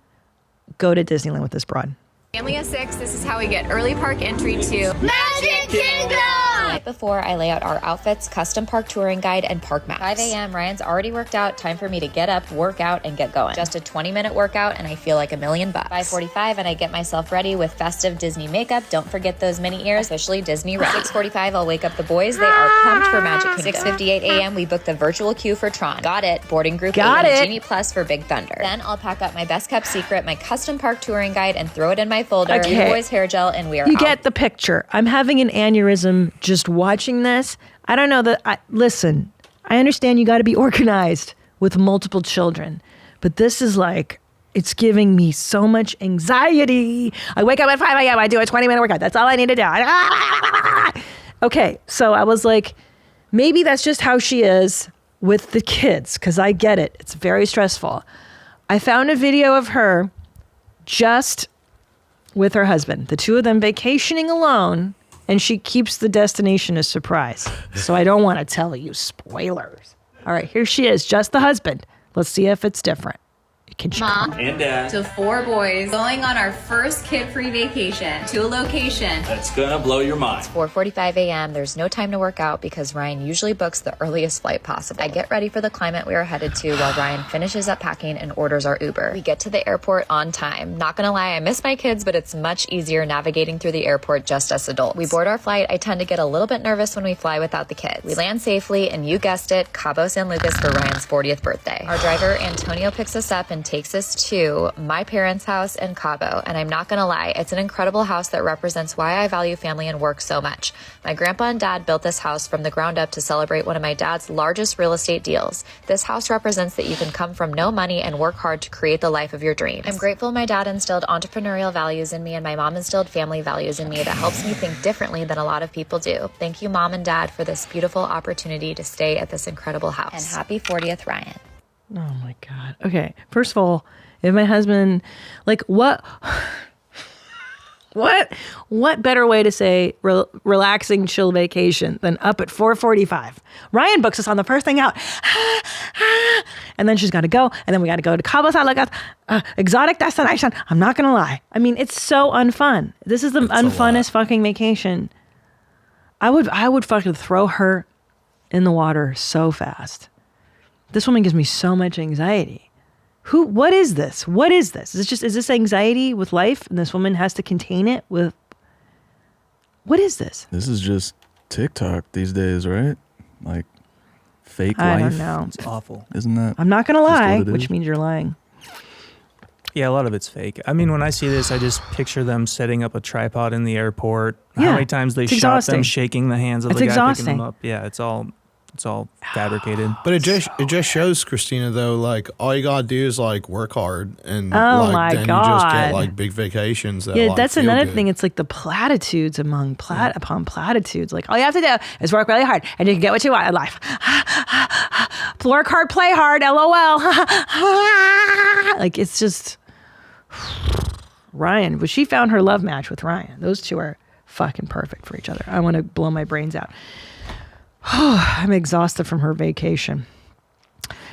Go to Disneyland with this broad. Family of 6, this is how we get early park entry to Magic Kingdom! Right before, I lay out our outfits, custom park touring guide, and park maps. 5 a.m., Ryan's already worked out. Time for me to get up, work out, and get going. Just a 20-minute workout, and I feel like $1,000,000. 5:45, and I get myself ready with festive Disney makeup. Don't forget those mini ears, officially Disney red. 6:45, I'll wake up the boys. They are pumped for Magic Kingdom. 6:58 a.m., we book the virtual queue for Tron. Got it. Boarding group Got 8 it. and Genie Plus for Big Thunder. Then I'll pack up my best-kept secret, my custom park touring guide, and throw it in my folder. Okay. Boys hair gel, and we are You out. get the picture. I'm having an aneurysm just watching this. I don't know that. Listen, I understand you got to be organized with multiple children, but this is like, it's giving me so much anxiety. I wake up at 5 a.m. I do a 20-minute workout. That's all I need to do. Okay, so I was like, maybe that's just how she is with the kids, because I get it. It's very stressful. I found a video of her just with her husband, the two of them vacationing alone, and she keeps the destination a surprise. So I don't want to tell you spoilers. All right, here she is, just the husband. Let's see if it's different. Can she Mom and Dad. to 4 boys going on our first kid-free vacation to a location That's gonna blow your mind. 4:45 a.m. There's no time to work out because Ryan usually books the earliest flight possible. I get ready for the climate we are headed to while Ryan finishes up packing and orders our Uber. We get to the airport on time. Not gonna lie, I miss my kids, but it's much easier navigating through the airport just as adults. We board our flight. I tend to get a little bit nervous when we fly without the kids. We land safely, and you guessed it, Cabo San Lucas for Ryan's 40th birthday. Our driver, Antonio, picks us up and takes us to my parents' house in Cabo, and I'm not gonna lie, it's an incredible house that represents why I value family and work so much. My grandpa and dad built this house from the ground up to celebrate one of my dad's largest real estate deals. This house represents that you can come from no money and work hard to create the life of your dreams. I'm grateful my dad instilled entrepreneurial values in me and my mom instilled family values in me that helps me think differently than a lot of people do. Thank you, Mom and Dad, for this beautiful opportunity to stay at this incredible house. And happy 40th, Ryan. Oh my God. Okay. First of all, if my husband, like, what better way to say relaxing, chill vacation than up at 4:45? Ryan books us on the first thing out. And then she's got to go. And then we got to go to Cabo San Lucas, exotic destination. I'm not going to lie. I mean, it's so unfun. This is the unfunnest fucking vacation. I would fucking throw her in the water so fast. This woman gives me so much anxiety. What is this? What is this? Is this anxiety with life and this woman has to contain it with, what is this? This is just TikTok these days, right? Like fake life. I don't know. It's awful. Isn't that? I'm not going to lie, which means you're lying. Yeah, a lot of it's fake. I mean, when I see this, I just picture them setting up a tripod in the airport. How many times they shot them shaking the hands of the guy picking them up. Yeah, it's all fabricated. But it just shows, Christina, though, like all you gotta do is like work hard and my then God. you just get like big vacations. That's another thing. It's like the platitudes upon platitudes. Like all you have to do is work really hard and you can get what you want in life. Work hard, play hard, LOL. Like it's just Ryan. But she found her love match with Ryan. Those two are fucking perfect for each other. I want to blow my brains out. I'm exhausted from her vacation.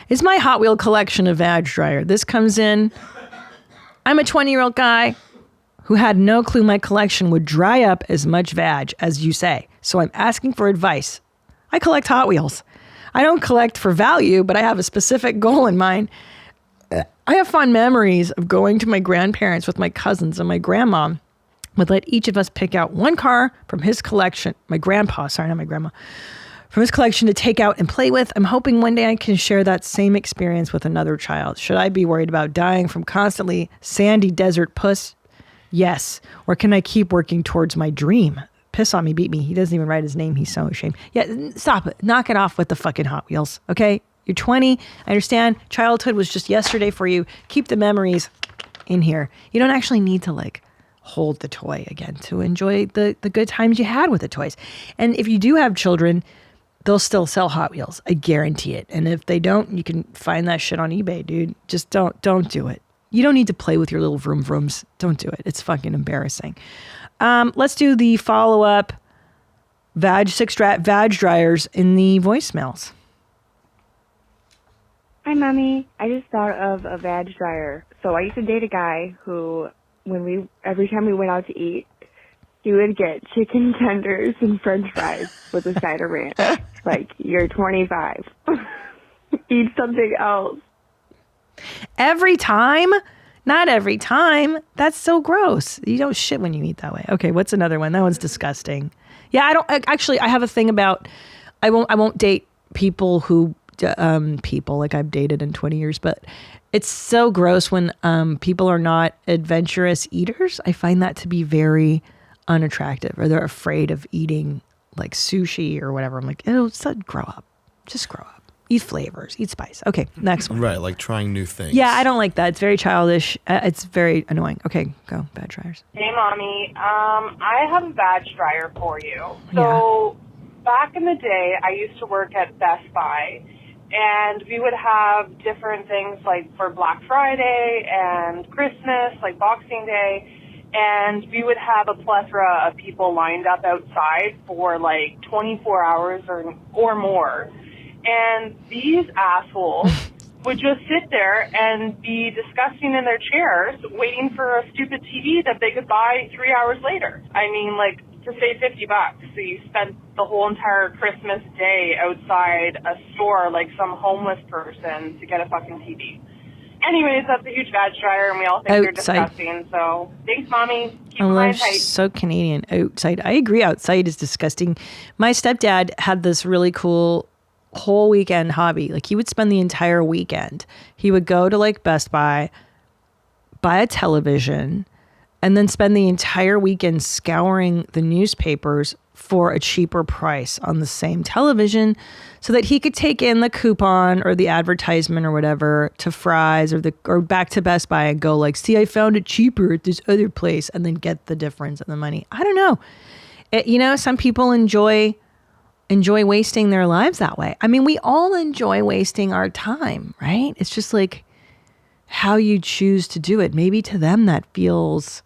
It's my Hot Wheel collection of Vag Dryer. This comes in. I'm a 20-year-old guy who had no clue my collection would dry up as much Vag as you say. So I'm asking for advice. I collect Hot Wheels. I don't collect for value, but I have a specific goal in mind. I have fond memories of going to my grandparents with my cousins, and my grandma would let each of us pick out one car from his collection. My grandpa, sorry, not my grandma. From his collection to take out and play with. I'm hoping one day I can share that same experience with another child. Should I be worried about dying from constantly sandy desert puss? Yes. Or can I keep working towards my dream? Piss on me, beat me. He doesn't even write his name. He's so ashamed. Yeah, stop it. Knock it off with the fucking Hot Wheels, okay? You're 20. I understand. Childhood was just yesterday for you. Keep the memories in here. You don't actually need to like hold the toy again to enjoy the good times you had with the toys. And if you do have children, they'll still sell Hot Wheels. I guarantee it. And if they don't, you can find that shit on eBay, dude. Just don't do it. You don't need to play with your little vroom vrooms. Don't do it. It's fucking embarrassing. Let's do the follow-up Vag Dryers in the voicemails. Hi, Mommy. I just thought of a Vag Dryer. So I used to date a guy who, every time we went out to eat, he would get chicken tenders and french fries with a side of ranch. Like, you're 25. Eat something else. Every time? Not every time. That's so gross. You don't shit when you eat that way. Okay, what's another one? That one's disgusting. Yeah, I have a thing about, I won't date people who, people like I've dated in 20 years, but it's so gross when people are not adventurous eaters. I find that to be very unattractive, or they're afraid of eating like sushi or whatever. I'm like, oh, grow up. Just grow up. Eat flavors, eat spice. Okay, next one. Right, like trying new things. Yeah, I don't like that. It's very childish. It's very annoying. Okay, go. Vag Dryers. Hey, Mommy. I have a Vag Dryer for you. So back in the day, I used to work at Best Buy, and we would have different things like for Black Friday and Christmas, like Boxing Day, and we would have a plethora of people lined up outside for like 24 hours or more. And these assholes would just sit there and be disgusting in their chairs, waiting for a stupid TV that they could buy 3 hours later. I mean, like, to save $50. So you spent the whole entire Christmas day outside a store like some homeless person to get a fucking TV. Anyways, that's a huge Vag Dryer, and we all think they're disgusting. So thanks, Mommy. Keep your mind tight. So Canadian. Outside. I agree. Outside is disgusting. My stepdad had this really cool whole weekend hobby. Like, he would spend the entire weekend. He would go to like Best Buy, buy a television, and then spend the entire weekend scouring the newspapers for a cheaper price on the same television so that he could take in the coupon or the advertisement or whatever to Fry's or back to Best Buy and go like, see, I found it cheaper at this other place, and then get the difference in the money. I don't know. Some people enjoy wasting their lives that way. I mean, we all enjoy wasting our time, right? It's just like how you choose to do it. Maybe to them that feels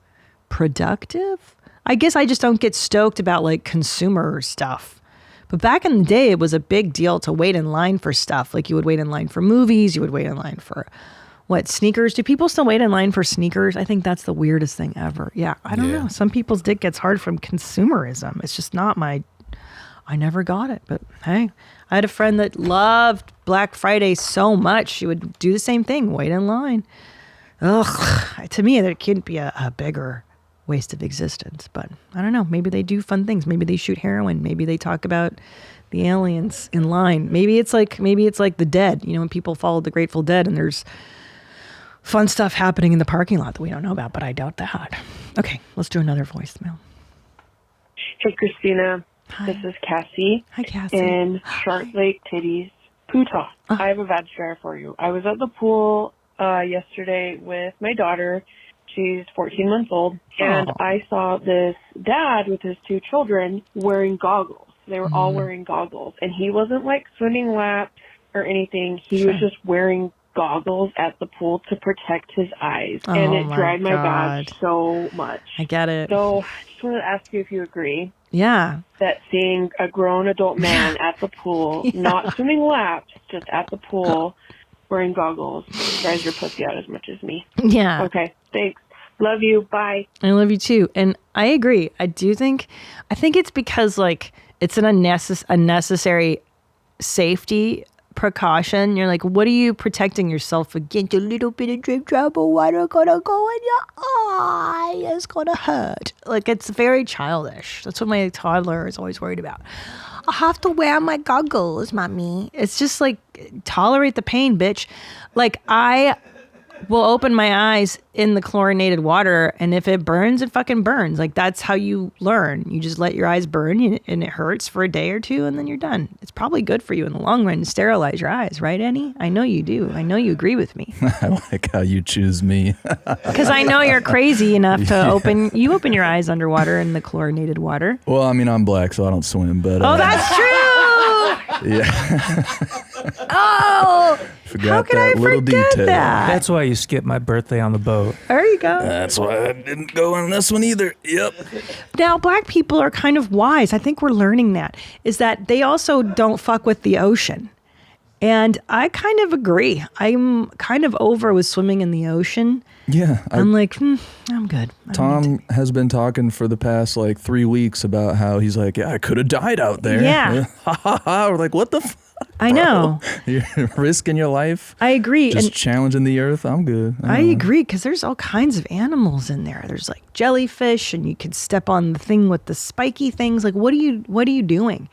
productive. I guess I just don't get stoked about like consumer stuff. But back in the day, it was a big deal to wait in line for stuff. Like, you would wait in line for movies. You would wait in line for sneakers? Do people still wait in line for sneakers? I think that's the weirdest thing ever. Yeah, I don't know. Some people's dick gets hard from consumerism. It's just not I never got it, but hey, I had a friend that loved Black Friday so much, she would do the same thing, wait in line. Ugh, to me, there couldn't be a bigger waste of existence, but I don't know. Maybe they do fun things. Maybe they shoot heroin. Maybe they talk about the aliens in line. Maybe it's like the Dead, when people follow the Grateful Dead and there's fun stuff happening in the parking lot that we don't know about, but I doubt that. Okay, let's do another voicemail. Hey, Christina. Hi. This is Cassie. Hi, Cassie. In Short Lake Titties, Utah. I have a Vag Dryer for you. I was at the pool yesterday with my daughter. She's 14 months old. And I saw this dad with his two children wearing goggles. They were all wearing goggles. And he wasn't like swimming laps or anything. He was just wearing goggles at the pool to protect his eyes. And it dried my badge so much. I get it. So I just wanted to ask you if you agree. Yeah. That seeing a grown adult man at the pool, not swimming laps, just at the pool, wearing goggles, dries your pussy out as much as me. Yeah. Okay, thanks. Love you. Bye. I love you too. And I agree. I think it's because like it's an unnecessary safety precaution. You're like, what are you protecting yourself against? A little bit of drip drop of water gonna go in your eye. It's gonna hurt. Like, it's very childish. That's what my toddler is always worried about. I have to wear my goggles, mommy. It's just like, tolerate the pain, bitch. Like, I will open my eyes in the chlorinated water, and if it burns, it fucking burns. Like, that's how you learn. You just let your eyes burn, and it hurts for a day or two, and then you're done. It's probably good for you in the long run to sterilize your eyes, right, Annie? I know you do. I know you agree with me. I like how you choose me. Because I know you're crazy enough to open your eyes underwater in the chlorinated water. Well, I mean, I'm black, so I don't swim, but... Oh, that's true! Yeah. Oh! How could I little forget detail. that? That's why you skipped my birthday on the boat. There you go. That's why I didn't go in this one either. Yep. Now, black people are kind of wise. I think we're learning that. Is that they also don't fuck with the ocean. And I kind of agree. I'm kind of over with swimming in the ocean. Yeah. I'm good. Tom has been talking for the past 3 weeks about how he's like, yeah, I could have died out there. Yeah. We're like, what the fuck? I know. You're risking your life. I agree. Just challenging the earth. I'm good. I agree, because there's all kinds of animals in there. There's jellyfish, and you could step on the thing with the spiky things. What are you doing?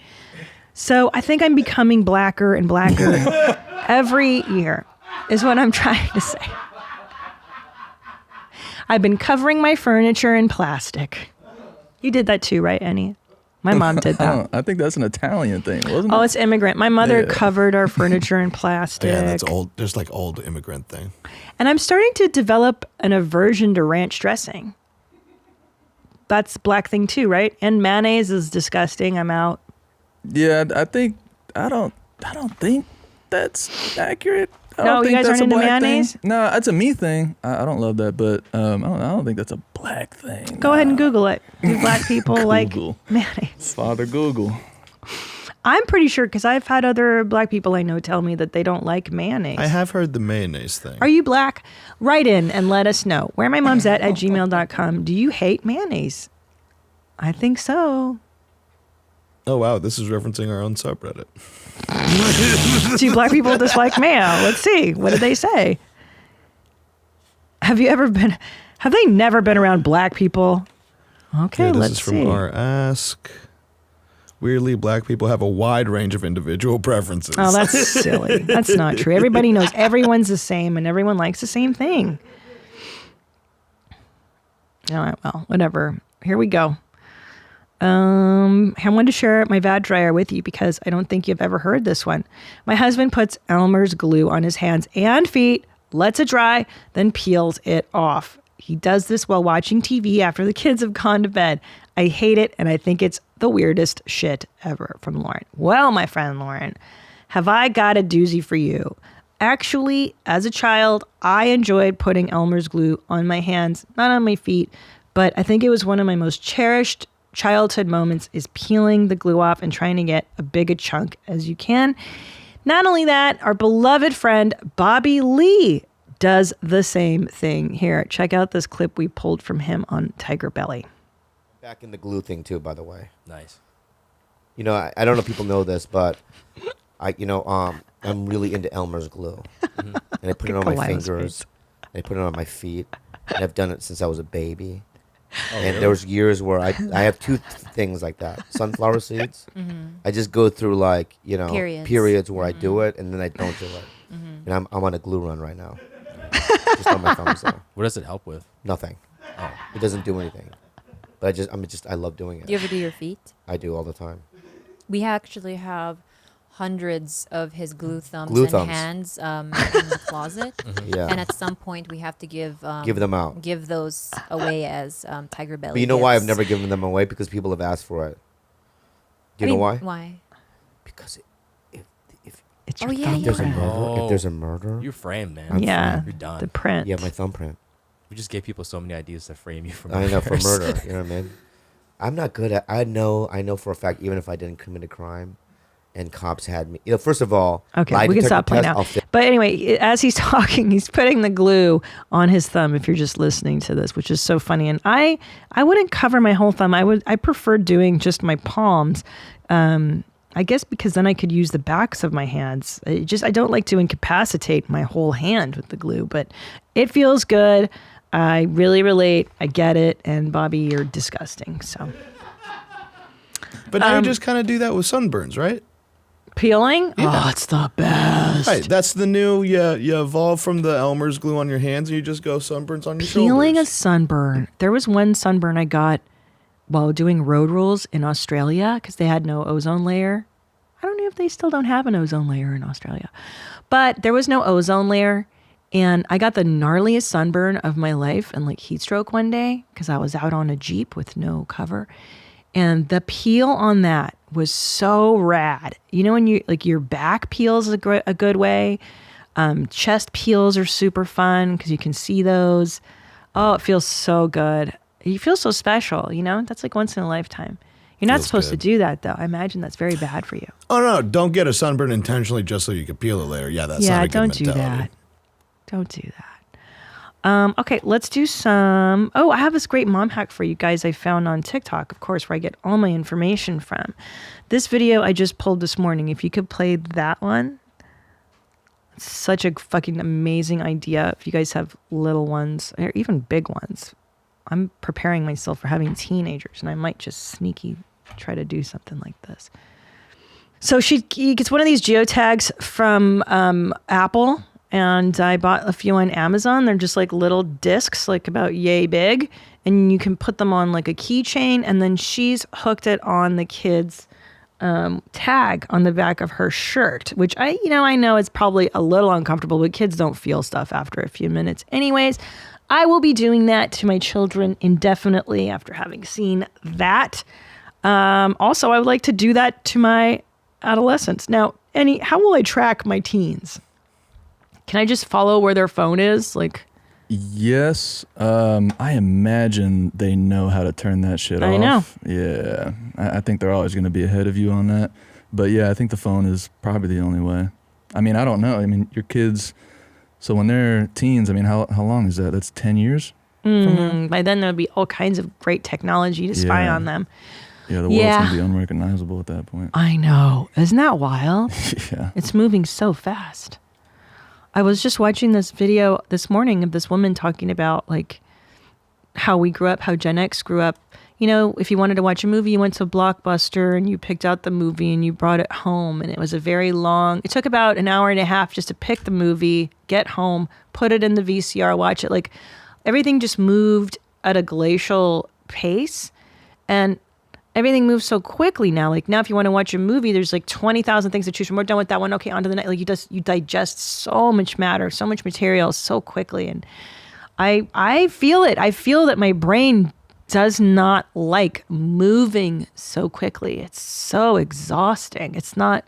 So I think I'm becoming blacker and blacker every year, is what I'm trying to say. I've been covering my furniture in plastic. You did that too, right, Annie? My mom did that. I think that's an Italian thing, wasn't it? Oh, it's immigrant. My mother covered our furniture in plastic. Yeah, that's old. There's old immigrant thing. And I'm starting to develop an aversion to ranch dressing. That's a black thing too, right? And mayonnaise is disgusting. I'm out. Yeah, I don't think that's accurate. No, you guys aren't into mayonnaise? Thing. No, that's a me thing. I don't love that, but I don't think that's a black thing. Go ahead and Google it. Do black people like mayonnaise? Father Google. I'm pretty sure, because I've had other black people I know tell me that they don't like mayonnaise. I have heard the mayonnaise thing. Are you black? Write in and let us know. wheremymomsat@gmail.com. Do you hate mayonnaise? I think so. Oh, wow. This is referencing our own subreddit. Do black people dislike mayo? Let's see. What did they say? Have they never been around black people? Okay, this let's is from see. our Ask. Weirdly, black people have a wide range of individual preferences. Oh, that's silly. That's not true. Everybody knows everyone's the same and everyone likes the same thing. All right, well, whatever. Here we go. I wanted to share my Vag Dryer with you because I don't think you've ever heard this one. My husband puts Elmer's glue on his hands and feet, lets it dry, then peels it off. He does this while watching TV after the kids have gone to bed. I hate it, and I think it's the weirdest shit ever. From Lauren. Well, my friend Lauren, have I got a doozy for you. Actually, as a child, I enjoyed putting Elmer's glue on my hands, not on my feet, but I think it was one of my most cherished childhood moments is peeling the glue off and trying to get a big a chunk as you can. Not only that, our beloved friend Bobby Lee does the same thing. Here, check out this clip we pulled from him on Tiger Belly. Back in the glue thing too, by the way. Nice. I don't know if people know this, but I'm really into Elmer's glue. And I put it on my fingers, and I put it on my feet, and I've done it since I was a baby. And there was years where I have two things like that. Sunflower seeds. I just go through periods where I do it and then I don't do it. And I'm on a glue run right now. Just on my thumbs though. What does it help with? Nothing. Oh. It doesn't do anything. But I love doing it. Do you ever do your feet? I do all the time. We actually have hundreds of his glue thumbs and hands in the closet. Yeah. And at some point we have to give them out. Give those away as Tiger Belly. But you know gifts. why I've never given them away? Because people have asked for it. Do you know why? Why? Because it's your thumbprint. If there's a murder, you're framed, man. Yeah, you're done. The print. Yeah, my thumbprint. We just gave people so many ideas to frame you for murder. I know, for murder. You know what I mean? I'm not good at. I know for a fact, even if I didn't commit a crime, and cops had me. First of all, okay, we can stop playing now. But anyway, as he's talking, he's putting the glue on his thumb. If you're just listening to this, which is so funny, and I wouldn't cover my whole thumb. I prefer doing just my palms. I guess because then I could use the backs of my hands. I don't like to incapacitate my whole hand with the glue, but it feels good. I really relate. I get it. And Bobby, you're disgusting. So, but now you just kind of do that with sunburns, right? Peeling? Yeah. Oh, it's the best. Right, that's the new. You evolve from the Elmer's glue on your hands, and you just go sunburns on your Peeling shoulders. a sunburn. There was one sunburn I got while doing road rules in Australia because they had no ozone layer. I don't know if they still don't have an ozone layer in Australia, but there was no ozone layer. And I got the gnarliest sunburn of my life and heat stroke one day because I was out on a Jeep with no cover. And the peel on that was so rad. You know, when your back peels a good way. Chest peels are super fun because you can see those. Oh, it feels so good. You feel so special, you know? That's like once in a lifetime. You're not supposed to do that, though. I imagine that's very bad for you. Oh, no. Don't get a sunburn intentionally just so you can peel it later. Yeah, that's not a good mentality. Yeah, don't do that. Don't do that. Okay, let's do some... Oh, I have this great mom hack for you guys I found on TikTok, of course, where I get all my information from. This video I just pulled this morning. If you could play that one. It's such a fucking amazing idea. If you guys have little ones, or even big ones. I'm preparing myself for having teenagers, and I might just sneaky try to do something like this. So she gets one of these geotags from Apple, and I bought a few on Amazon. They're just like little discs, like about yay big, and you can put them on like a keychain, and then she's hooked it on the kid's tag on the back of her shirt, which I know is probably a little uncomfortable, but kids don't feel stuff after a few minutes anyways. I will be doing that to my children indefinitely after having seen that. Also, I would like to do that to my adolescents. Now, how will I track my teens? Can I just follow where their phone is? Yes. I imagine they know how to turn that shit off. I know. Yeah. I think they're always going to be ahead of you on that. But yeah, I think the phone is probably the only way. I mean, I don't know. I mean, your kids, so when they're teens, I mean, how long is that? That's 10 years? By then there'll be all kinds of great technology to spy on them. Yeah, the world's going to be unrecognizable at that point. I know. Isn't that wild? Yeah. It's moving so fast. I was just watching this video this morning of this woman talking about how we grew up, how Gen X grew up. You know, if you wanted to watch a movie, you went to Blockbuster and you picked out the movie and you brought it home. And it was it took about an hour and a half just to pick the movie, get home, put it in the VCR, watch it. Everything just moved at a glacial pace. And everything moves so quickly now. Now if you want to watch a movie, there's 20,000 things to choose from. We're done with that one. Okay, on to the next. You digest so much matter, so much material so quickly. And I feel it. I feel that my brain does not like moving so quickly. It's so exhausting. It's not,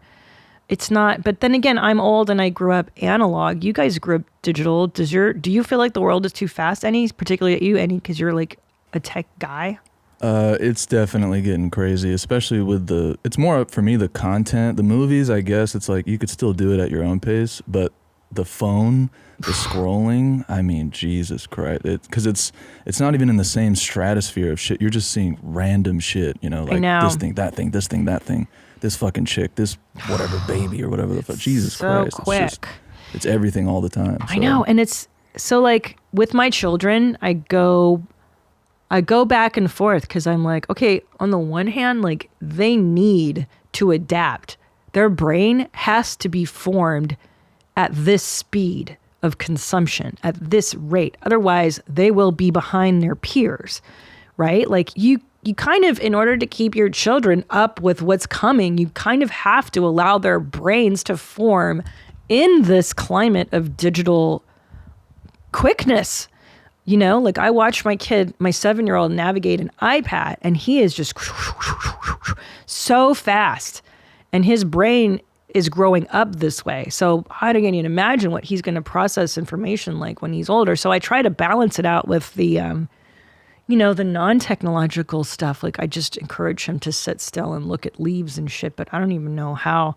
but then again, I'm old and I grew up analog. You guys grew up digital. Do you feel like the world is too fast? Particularly at you, because you're a tech guy? It's definitely getting crazy, especially with it's more for me, the content, the movies, I guess it's you could still do it at your own pace, but the phone, the scrolling, I mean, Jesus Christ, because it's not even in the same stratosphere of shit. You're just seeing random shit, this thing, that thing, this thing, that thing, this fucking chick, this whatever baby or whatever the fuck. Jesus Christ. So quick. It's everything all the time. I know. And it's so with my children, I go back and forth because I'm okay, on the one hand, they need to adapt. Their brain has to be formed at this speed of consumption, at this rate. Otherwise, they will be behind their peers, right? You kind of, in order to keep your children up with what's coming, you kind of have to allow their brains to form in this climate of digital quickness. I watched my kid, my 7-year-old, navigate an iPad, and he is just so fast, and his brain is growing up this way. So I don't even imagine what he's going to process information when he's older. So I try to balance it out with the, the non-technological stuff. I just encourage him to sit still and look at leaves and shit, but I don't even know how.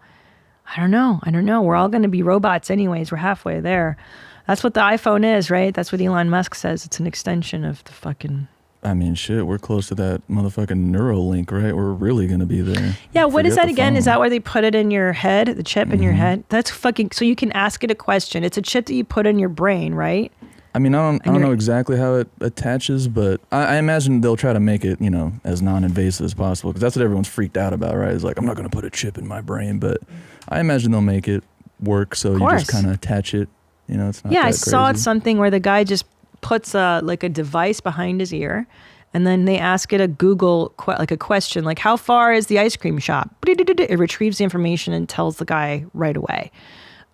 I don't know. We're all going to be robots anyways. We're halfway there. That's what the iPhone is, right? That's what Elon Musk says. It's an extension of the fucking... I mean, shit, we're close to that motherfucking Neuralink, right? We're really going to be there. Yeah, what is that again? Is that where they put it in your head? The chip in your head? That's fucking... So you can ask it a question. It's a chip that you put in your brain, right? I mean, I don't know exactly how it attaches, but I imagine they'll try to make it, as non-invasive as possible, because that's what everyone's freaked out about, right? It's I'm not going to put a chip in my brain, but I imagine they'll make it work, so you just kind of attach it. It's not that I crazy. saw something where the guy just puts a device behind his ear, and then they ask it a Google a question, how far is the ice cream shop? It retrieves the information and tells the guy right away.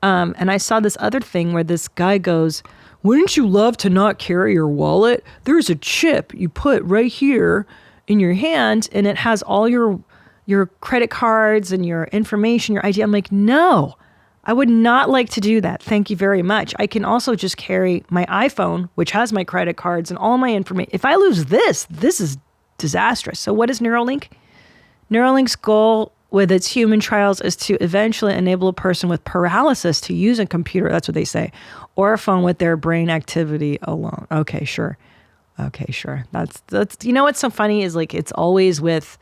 And I saw this other thing where this guy goes, "Wouldn't you love to not carry your wallet? There's a chip you put right here in your hand, and it has all your credit cards and your information, your ID." I'm no. I would not like to do that. Thank you very much. I can also just carry my iPhone, which has my credit cards and all my information. If I lose this is disastrous. So what is Neuralink? Neuralink's goal with its human trials is to eventually enable a person with paralysis to use a computer, that's what they say, or a phone with their brain activity alone. Okay, sure. That's you know what's so funny is like it's always with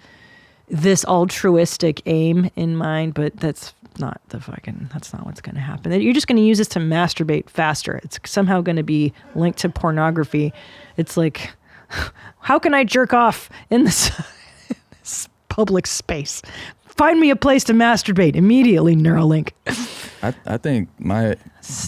this altruistic aim in mind, but that's not what's going to happen. You're just going to use this to masturbate faster. It's somehow going to be linked to pornography. It's like, how can I jerk off in this public space? Find me a place to masturbate immediately, Neuralink. I think my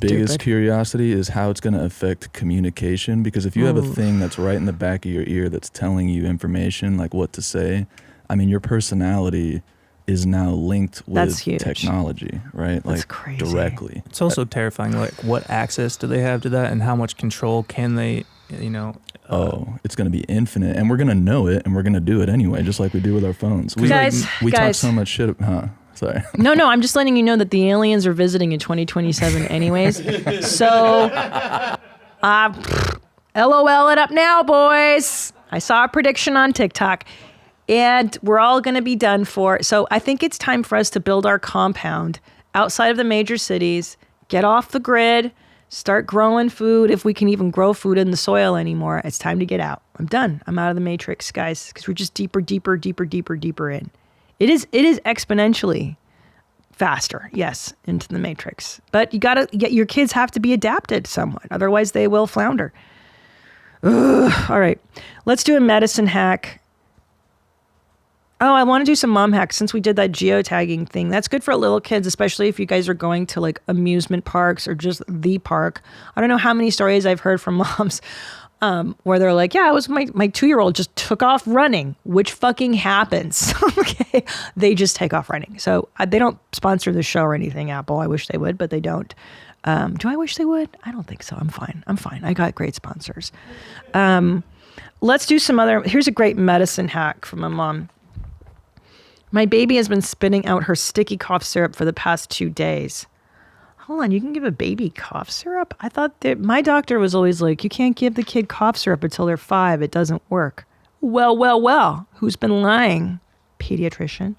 biggest curiosity is how it's going to affect communication, because if you have a thing that's right in the back of your ear that's telling you information, like what to say, I mean, your personality is now linked with technology, right? That's like crazy. Directly. It's also terrifying, like what access do they have to that and how much control can they, it's going to be infinite, and we're going to know it, and we're going to do it anyway, just like we do with our phones. We talk so much shit, Sorry. No, I'm just letting you know that the aliens are visiting in 2027 anyways. So, LOL it up now, boys. I saw a prediction on TikTok, and we're all going to be done for. So I think it's time for us to build our compound outside of the major cities, get off the grid, start growing food. If we can even grow food in the soil anymore, it's time to get out. I'm done. I'm out of the matrix, guys, because we're just deeper in. It is exponentially faster, yes, into the matrix. But your kids have to be adapted somewhat. Otherwise, they will flounder. Ugh. All right. Let's do a medicine hack. Oh, I want to do some mom hacks since we did that geotagging thing. That's good for little kids, especially if you guys are going to like amusement parks or just the park. I don't know how many stories I've heard from moms where they're like, yeah, it was my 2-year-old just took off running, which fucking happens. Okay. They just take off running. So they don't sponsor the show or anything, Apple. I wish they would, but they don't. Do I wish they would? I don't think so. I'm fine. I got great sponsors. Let's do some other. Here's a great medicine hack from my mom. My baby has been spitting out her sticky cough syrup for the past 2 days. Hold on, you can give a baby cough syrup? I thought that my doctor was always like, you can't give the kid cough syrup until they're 5. It doesn't work. Well. Who's been lying? Pediatrician.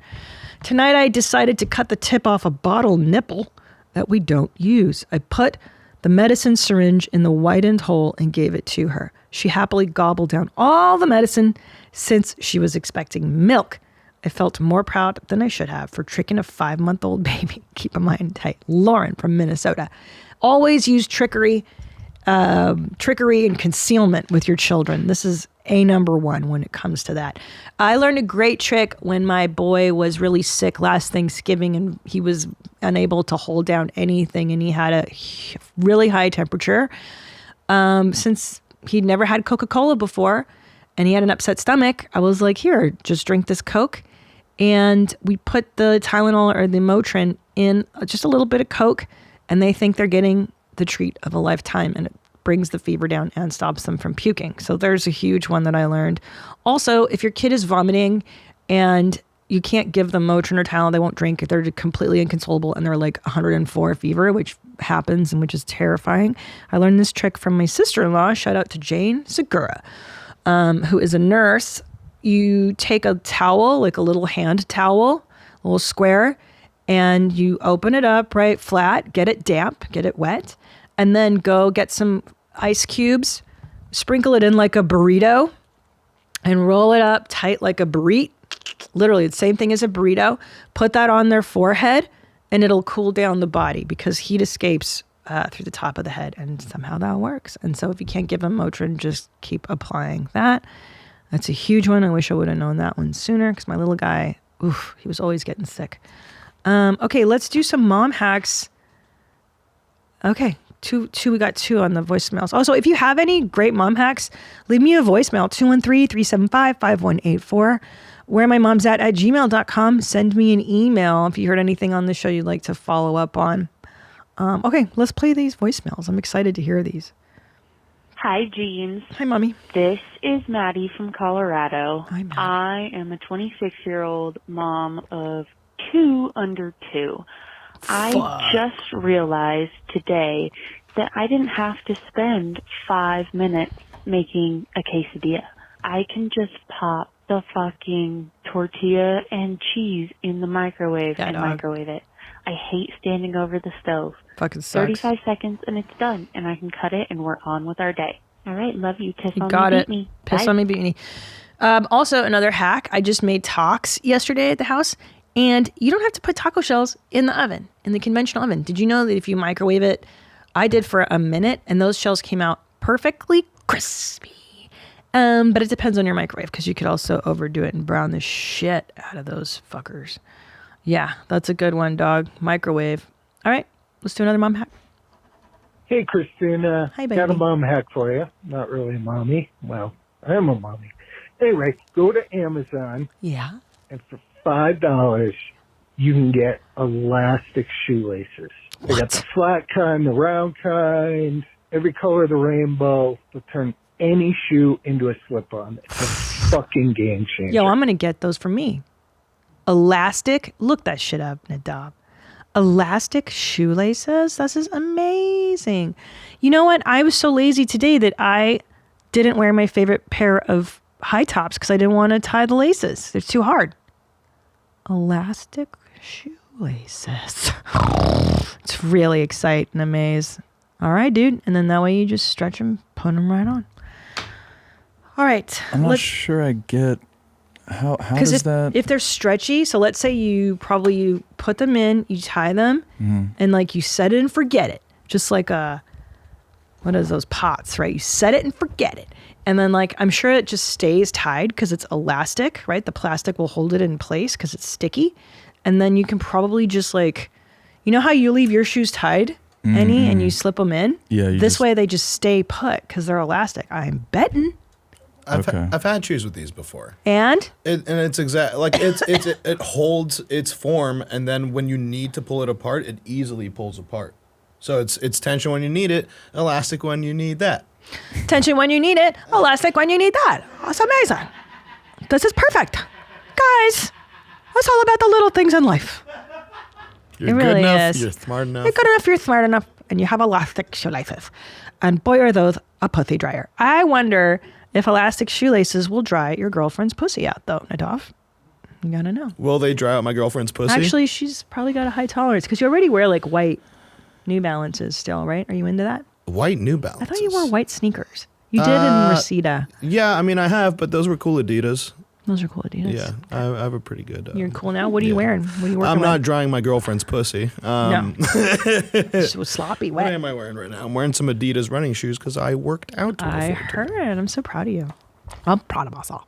Tonight I decided to cut the tip off a bottle nipple that we don't use. I put the medicine syringe in the widened hole and gave it to her. She happily gobbled down all the medicine since she was expecting milk. I felt more proud than I should have for tricking a 5-month-old baby. Keep in mind tight. Lauren from Minnesota. Always use trickery and concealment with your children. This is number 1 when it comes to that. I learned a great trick when my boy was really sick last Thanksgiving and he was unable to hold down anything and he had a really high temperature. Since he'd never had Coca-Cola before and he had an upset stomach, I was like, here, just drink this Coke. And we put the Tylenol or the Motrin in just a little bit of Coke, and they think they're getting the treat of a lifetime, and it brings the fever down and stops them from puking. So there's a huge one that I learned. Also, if your kid is vomiting and you can't give them Motrin or Tylenol, they won't drink. They're completely inconsolable, and they're like 104 fever, which happens and which is terrifying. I learned this trick from my sister-in-law. Shout out to Jane Segura, who is a nurse. You take a towel, like a little hand towel, a little square, and you open it up right flat, get it damp, get it wet, and then go get some ice cubes, sprinkle it in like a burrito, and roll it up tight like a burrito. Literally the same thing as a burrito. Put that on their forehead, and it'll cool down the body because heat escapes through the top of the head, and somehow that works. And so if you can't give them Motrin, just keep applying that. That's a huge one. I wish I would have known that one sooner because my little guy, he was always getting sick. Okay, let's do some mom hacks. Okay, two. We got 2 on the voicemails. Also, if you have any great mom hacks, leave me a voicemail, 213-375-5184. Where my mom's at gmail.com. Send me an email if you heard anything on the show you'd like to follow up on. Okay, let's play these voicemails. I'm excited to hear these. Hi, Jeans. Hi, Mommy. This is Maddie from Colorado. Hi, Maddie. I am a 26-year-old mom of 2 under 2. I just realized today that I didn't have to spend 5 minutes making a quesadilla. I can just pop the fucking tortilla and cheese in the microwave and microwave it. I hate standing over the stove. Fucking sucks. 35 seconds and it's done, and I can cut it and we're on with our day. All right, love you. Piss on Got me, it. beat me. Piss Bye. on me, beat me. Also, another hack. I just made tacos yesterday at the house, and you don't have to put taco shells in the oven, in the conventional oven. Did you know that if you microwave it, I did for a minute, and those shells came out perfectly crispy. But it depends on your microwave, because you could also overdo it and brown the shit out of those fuckers. Yeah, that's a good one, dog. Microwave. All right, let's do another mom hack. Hey, Christina. Hi, baby. Got a mom hack for you. Not really a mommy. Well, I am a mommy. Anyway, go to Amazon. Yeah. And for $5, you can get elastic shoelaces. They got the flat kind, the round kind, every color of the rainbow. They'll turn any shoe into a slip-on. It's a fucking game changer. Yo, I'm going to get those for me. Elastic. Look that shit up, Nadab. Elastic shoelaces. This is amazing. You know what? I was so lazy today that I didn't wear my favorite pair of high tops because I didn't want to tie the laces. They're too hard. Elastic shoelaces. It's really exciting, amaze. All right, dude. And then that way you just stretch them, put them right on. All right. I'm not sure I get how does that. If they're stretchy, so let's say you put them in, you tie them, and like you set it and forget it. Just like what is those pots, right? You set it and forget it. And then like, I'm sure it just stays tied because it's elastic, right? The plastic will hold it in place because it's sticky. And then you can probably just like, you know how you leave your shoes tied, Annie, and you slip them in? Yeah. This way they just stay put because they're elastic. I'm betting. I've had shoes with these before, and it's exact like it holds its form, and then when you need to pull it apart, it easily pulls apart. So it's tension when you need it, elastic when you need that. Tension when you need it, elastic when you need that. That's amazing. This is perfect, guys. That's all about the little things in life. You're it good really enough. is. You're smart enough. You're good enough. You're smart enough, and you have elastic shoelaces. And boy, are those a pussy dryer. I wonder if elastic shoelaces will dry your girlfriend's pussy out, though, Nadav. You gotta know. Will they dry out my girlfriend's pussy? Actually, she's probably got a high tolerance because you already wear like white New Balances still, right? Are you into that? White New Balance. I thought you wore white sneakers. You did in Reseda. Yeah, I mean, I have, but those were cool Adidas. Those are cool Adidas. Yeah, I have a pretty good. You're cool now. What are you wearing? What are you working I'm not with? drying my girlfriend's pussy. No. It was sloppy wet. What am I wearing right now? I'm wearing some Adidas running shoes because I worked out. I heard. I'm so proud of you. I'm proud of us all.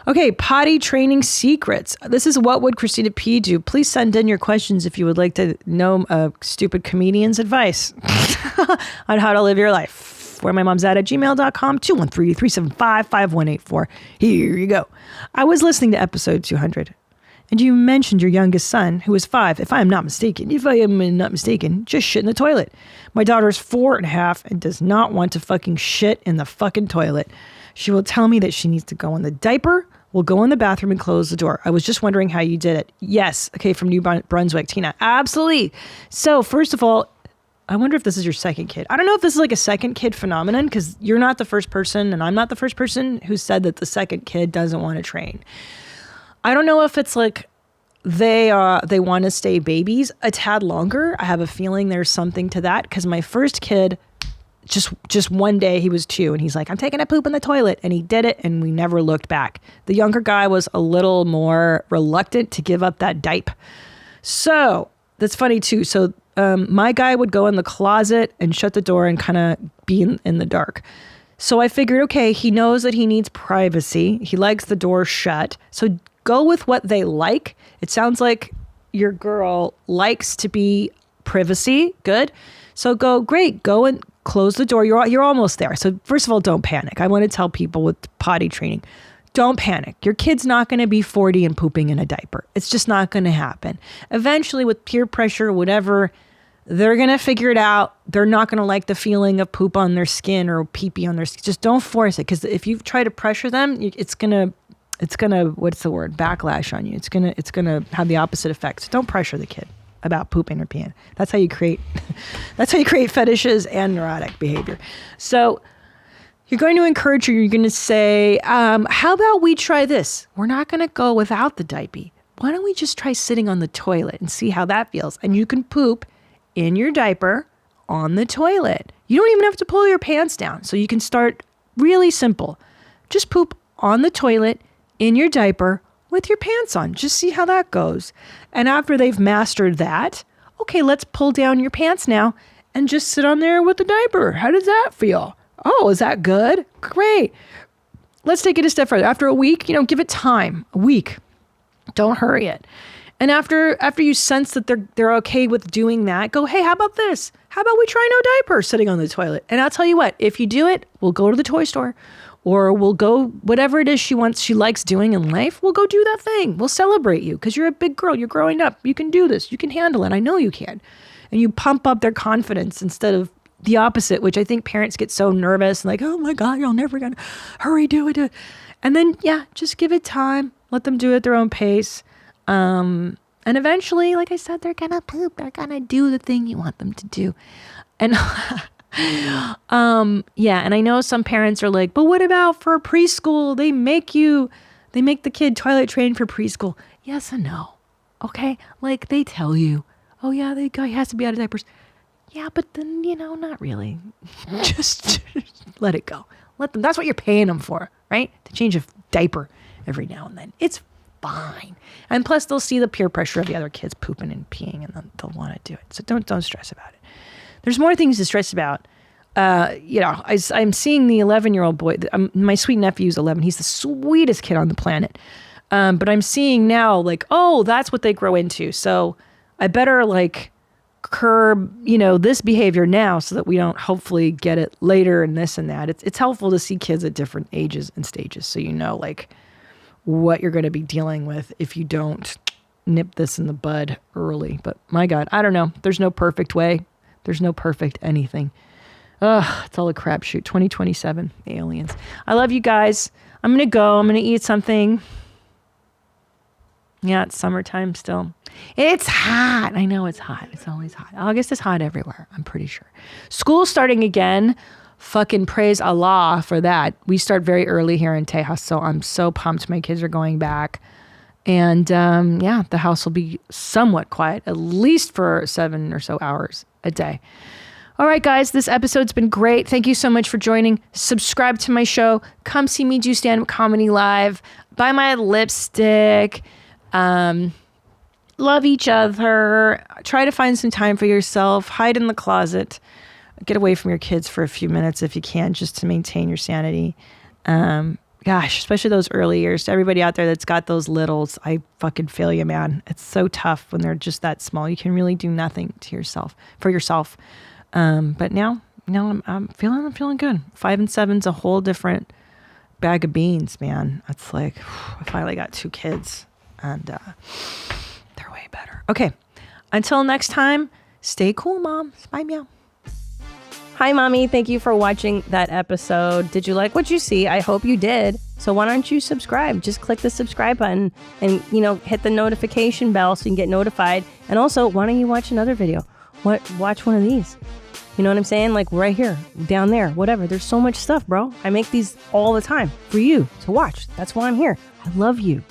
Okay, potty training secrets. This is What Would Christina P Do? Please send in your questions if you would like to know a stupid comedian's advice on how to live your life. Where my mom's at gmail.com, 213-375-5184. Here you go. I was listening to episode 200, and you mentioned your youngest son, who is 5, if I am not mistaken, just shit in the toilet. My daughter is 4.5 and does not want to fucking shit in the fucking toilet. She will tell me that she needs to go in the diaper, will go in the bathroom and close the door. I was just wondering how you did it. Yes. Okay, from New Brunswick, Tina. Absolutely. So first of all, I wonder if this is your second kid. I don't know if this is like a second kid phenomenon because you're not the first person and I'm not the first person who said that the second kid doesn't want to train. I don't know if it's like they want to stay babies a tad longer. I have a feeling there's something to that because my first kid, just one day he was 2 and he's like, I'm taking a poop in the toilet, and he did it and we never looked back. The younger guy was a little more reluctant to give up that diaper. So that's funny too. So my guy would go in the closet and shut the door and kind of be in the dark. So I figured, okay, he knows that he needs privacy. He likes the door shut. So go with what they like. It sounds like your girl likes to be privacy. Good. So go and close the door. You're almost there. So first of all, don't panic. I want to tell people with potty training, don't panic. Your kid's not going to be 40 and pooping in a diaper. It's just not going to happen. Eventually, with peer pressure, whatever, they're going to figure it out. They're not going to like the feeling of poop on their skin or pee-pee on their skin. Just don't force it, because if you try to pressure them, it's going to, what's the word? Backlash on you. It's going to have the opposite effect. So don't pressure the kid about pooping or peeing. That's how you create fetishes and neurotic behavior. So You're going to encourage her. You're going to say, how about we try this? We're not going to go without the diaper. Why don't we just try sitting on the toilet and see how that feels? And you can poop in your diaper on the toilet. You don't even have to pull your pants down. So you can start really simple. Just poop on the toilet in your diaper with your pants on. Just see how that goes. And after they've mastered that, okay, let's pull down your pants now and just sit on there with the diaper. How does that feel? Oh, is that good? Great. Let's take it a step further. After a week, give it time. A week. Don't hurry it. And after you sense that they're okay with doing that, go, hey, how about this? How about we try no diaper sitting on the toilet? And I'll tell you what, if you do it, we'll go to the toy store or we'll go whatever it is she likes doing in life. We'll go do that thing. We'll celebrate you because you're a big girl. You're growing up. You can do this. You can handle it. I know you can. And you pump up their confidence instead of the opposite, which I think parents get so nervous and like, oh my God, you're never going to hurry, do it. And then, just give it time. Let them do it at their own pace. And eventually, like I said, they're going to poop. They're going to do the thing you want them to do. And, and I know some parents are like, but what about for preschool? They make the kid toilet train for preschool. Yes and no. Okay. Like they tell you, oh yeah, the guy has to be out of diapers. Yeah, but then, not really. just let it go. Let them. That's what you're paying them for, right? To change a diaper every now and then. It's fine. And plus, they'll see the peer pressure of the other kids pooping and peeing, and then they'll want to do it. So don't stress about it. There's more things to stress about. I'm seeing the 11-year-old boy. My sweet nephew's 11. He's the sweetest kid on the planet. But I'm seeing now, like, oh, that's what they grow into. So I better curb, this behavior now so that we don't hopefully get it later and this and that. It's helpful to see kids at different ages and stages so what you're going to be dealing with if you don't nip this in the bud early. But my God, I don't know. There's no perfect way. There's no perfect anything. It's all a crapshoot. 2027, the aliens. I love you guys. I'm going to go. I'm going to eat something. Yeah, it's summertime still. It's hot. I know it's hot. It's always hot. August is hot everywhere, I'm pretty sure. School's starting again. Fucking praise Allah for that. We start very early here in Tejas, so I'm so pumped my kids are going back. And the house will be somewhat quiet, at least for 7 or so hours a day. All right, guys, this episode's been great. Thank you so much for joining. Subscribe to my show. Come see me do stand-up comedy live. Buy my lipstick. Love each other. Try to find some time for yourself. Hide in the closet. Get away from your kids for a few minutes if you can, just to maintain your sanity. Gosh, especially those early years. To everybody out there that's got those littles, I fucking feel you, man. It's so tough when they're just that small. You can really do nothing for yourself. But now I'm feeling good. 5 and 7's a whole different bag of beans, man. It's like I finally got 2 kids, and they're way better. Okay, until next time, stay cool, Mom. Bye, meow. Hi, Mommy. Thank you for watching that episode. Did you like what you see? I hope you did. So why don't you subscribe? Just click the subscribe button and, hit the notification bell so you can get notified. And also, why don't you watch another video? Watch one of these. You know what I'm saying? Like right here, down there, whatever. There's so much stuff, bro. I make these all the time for you to watch. That's why I'm here. I love you.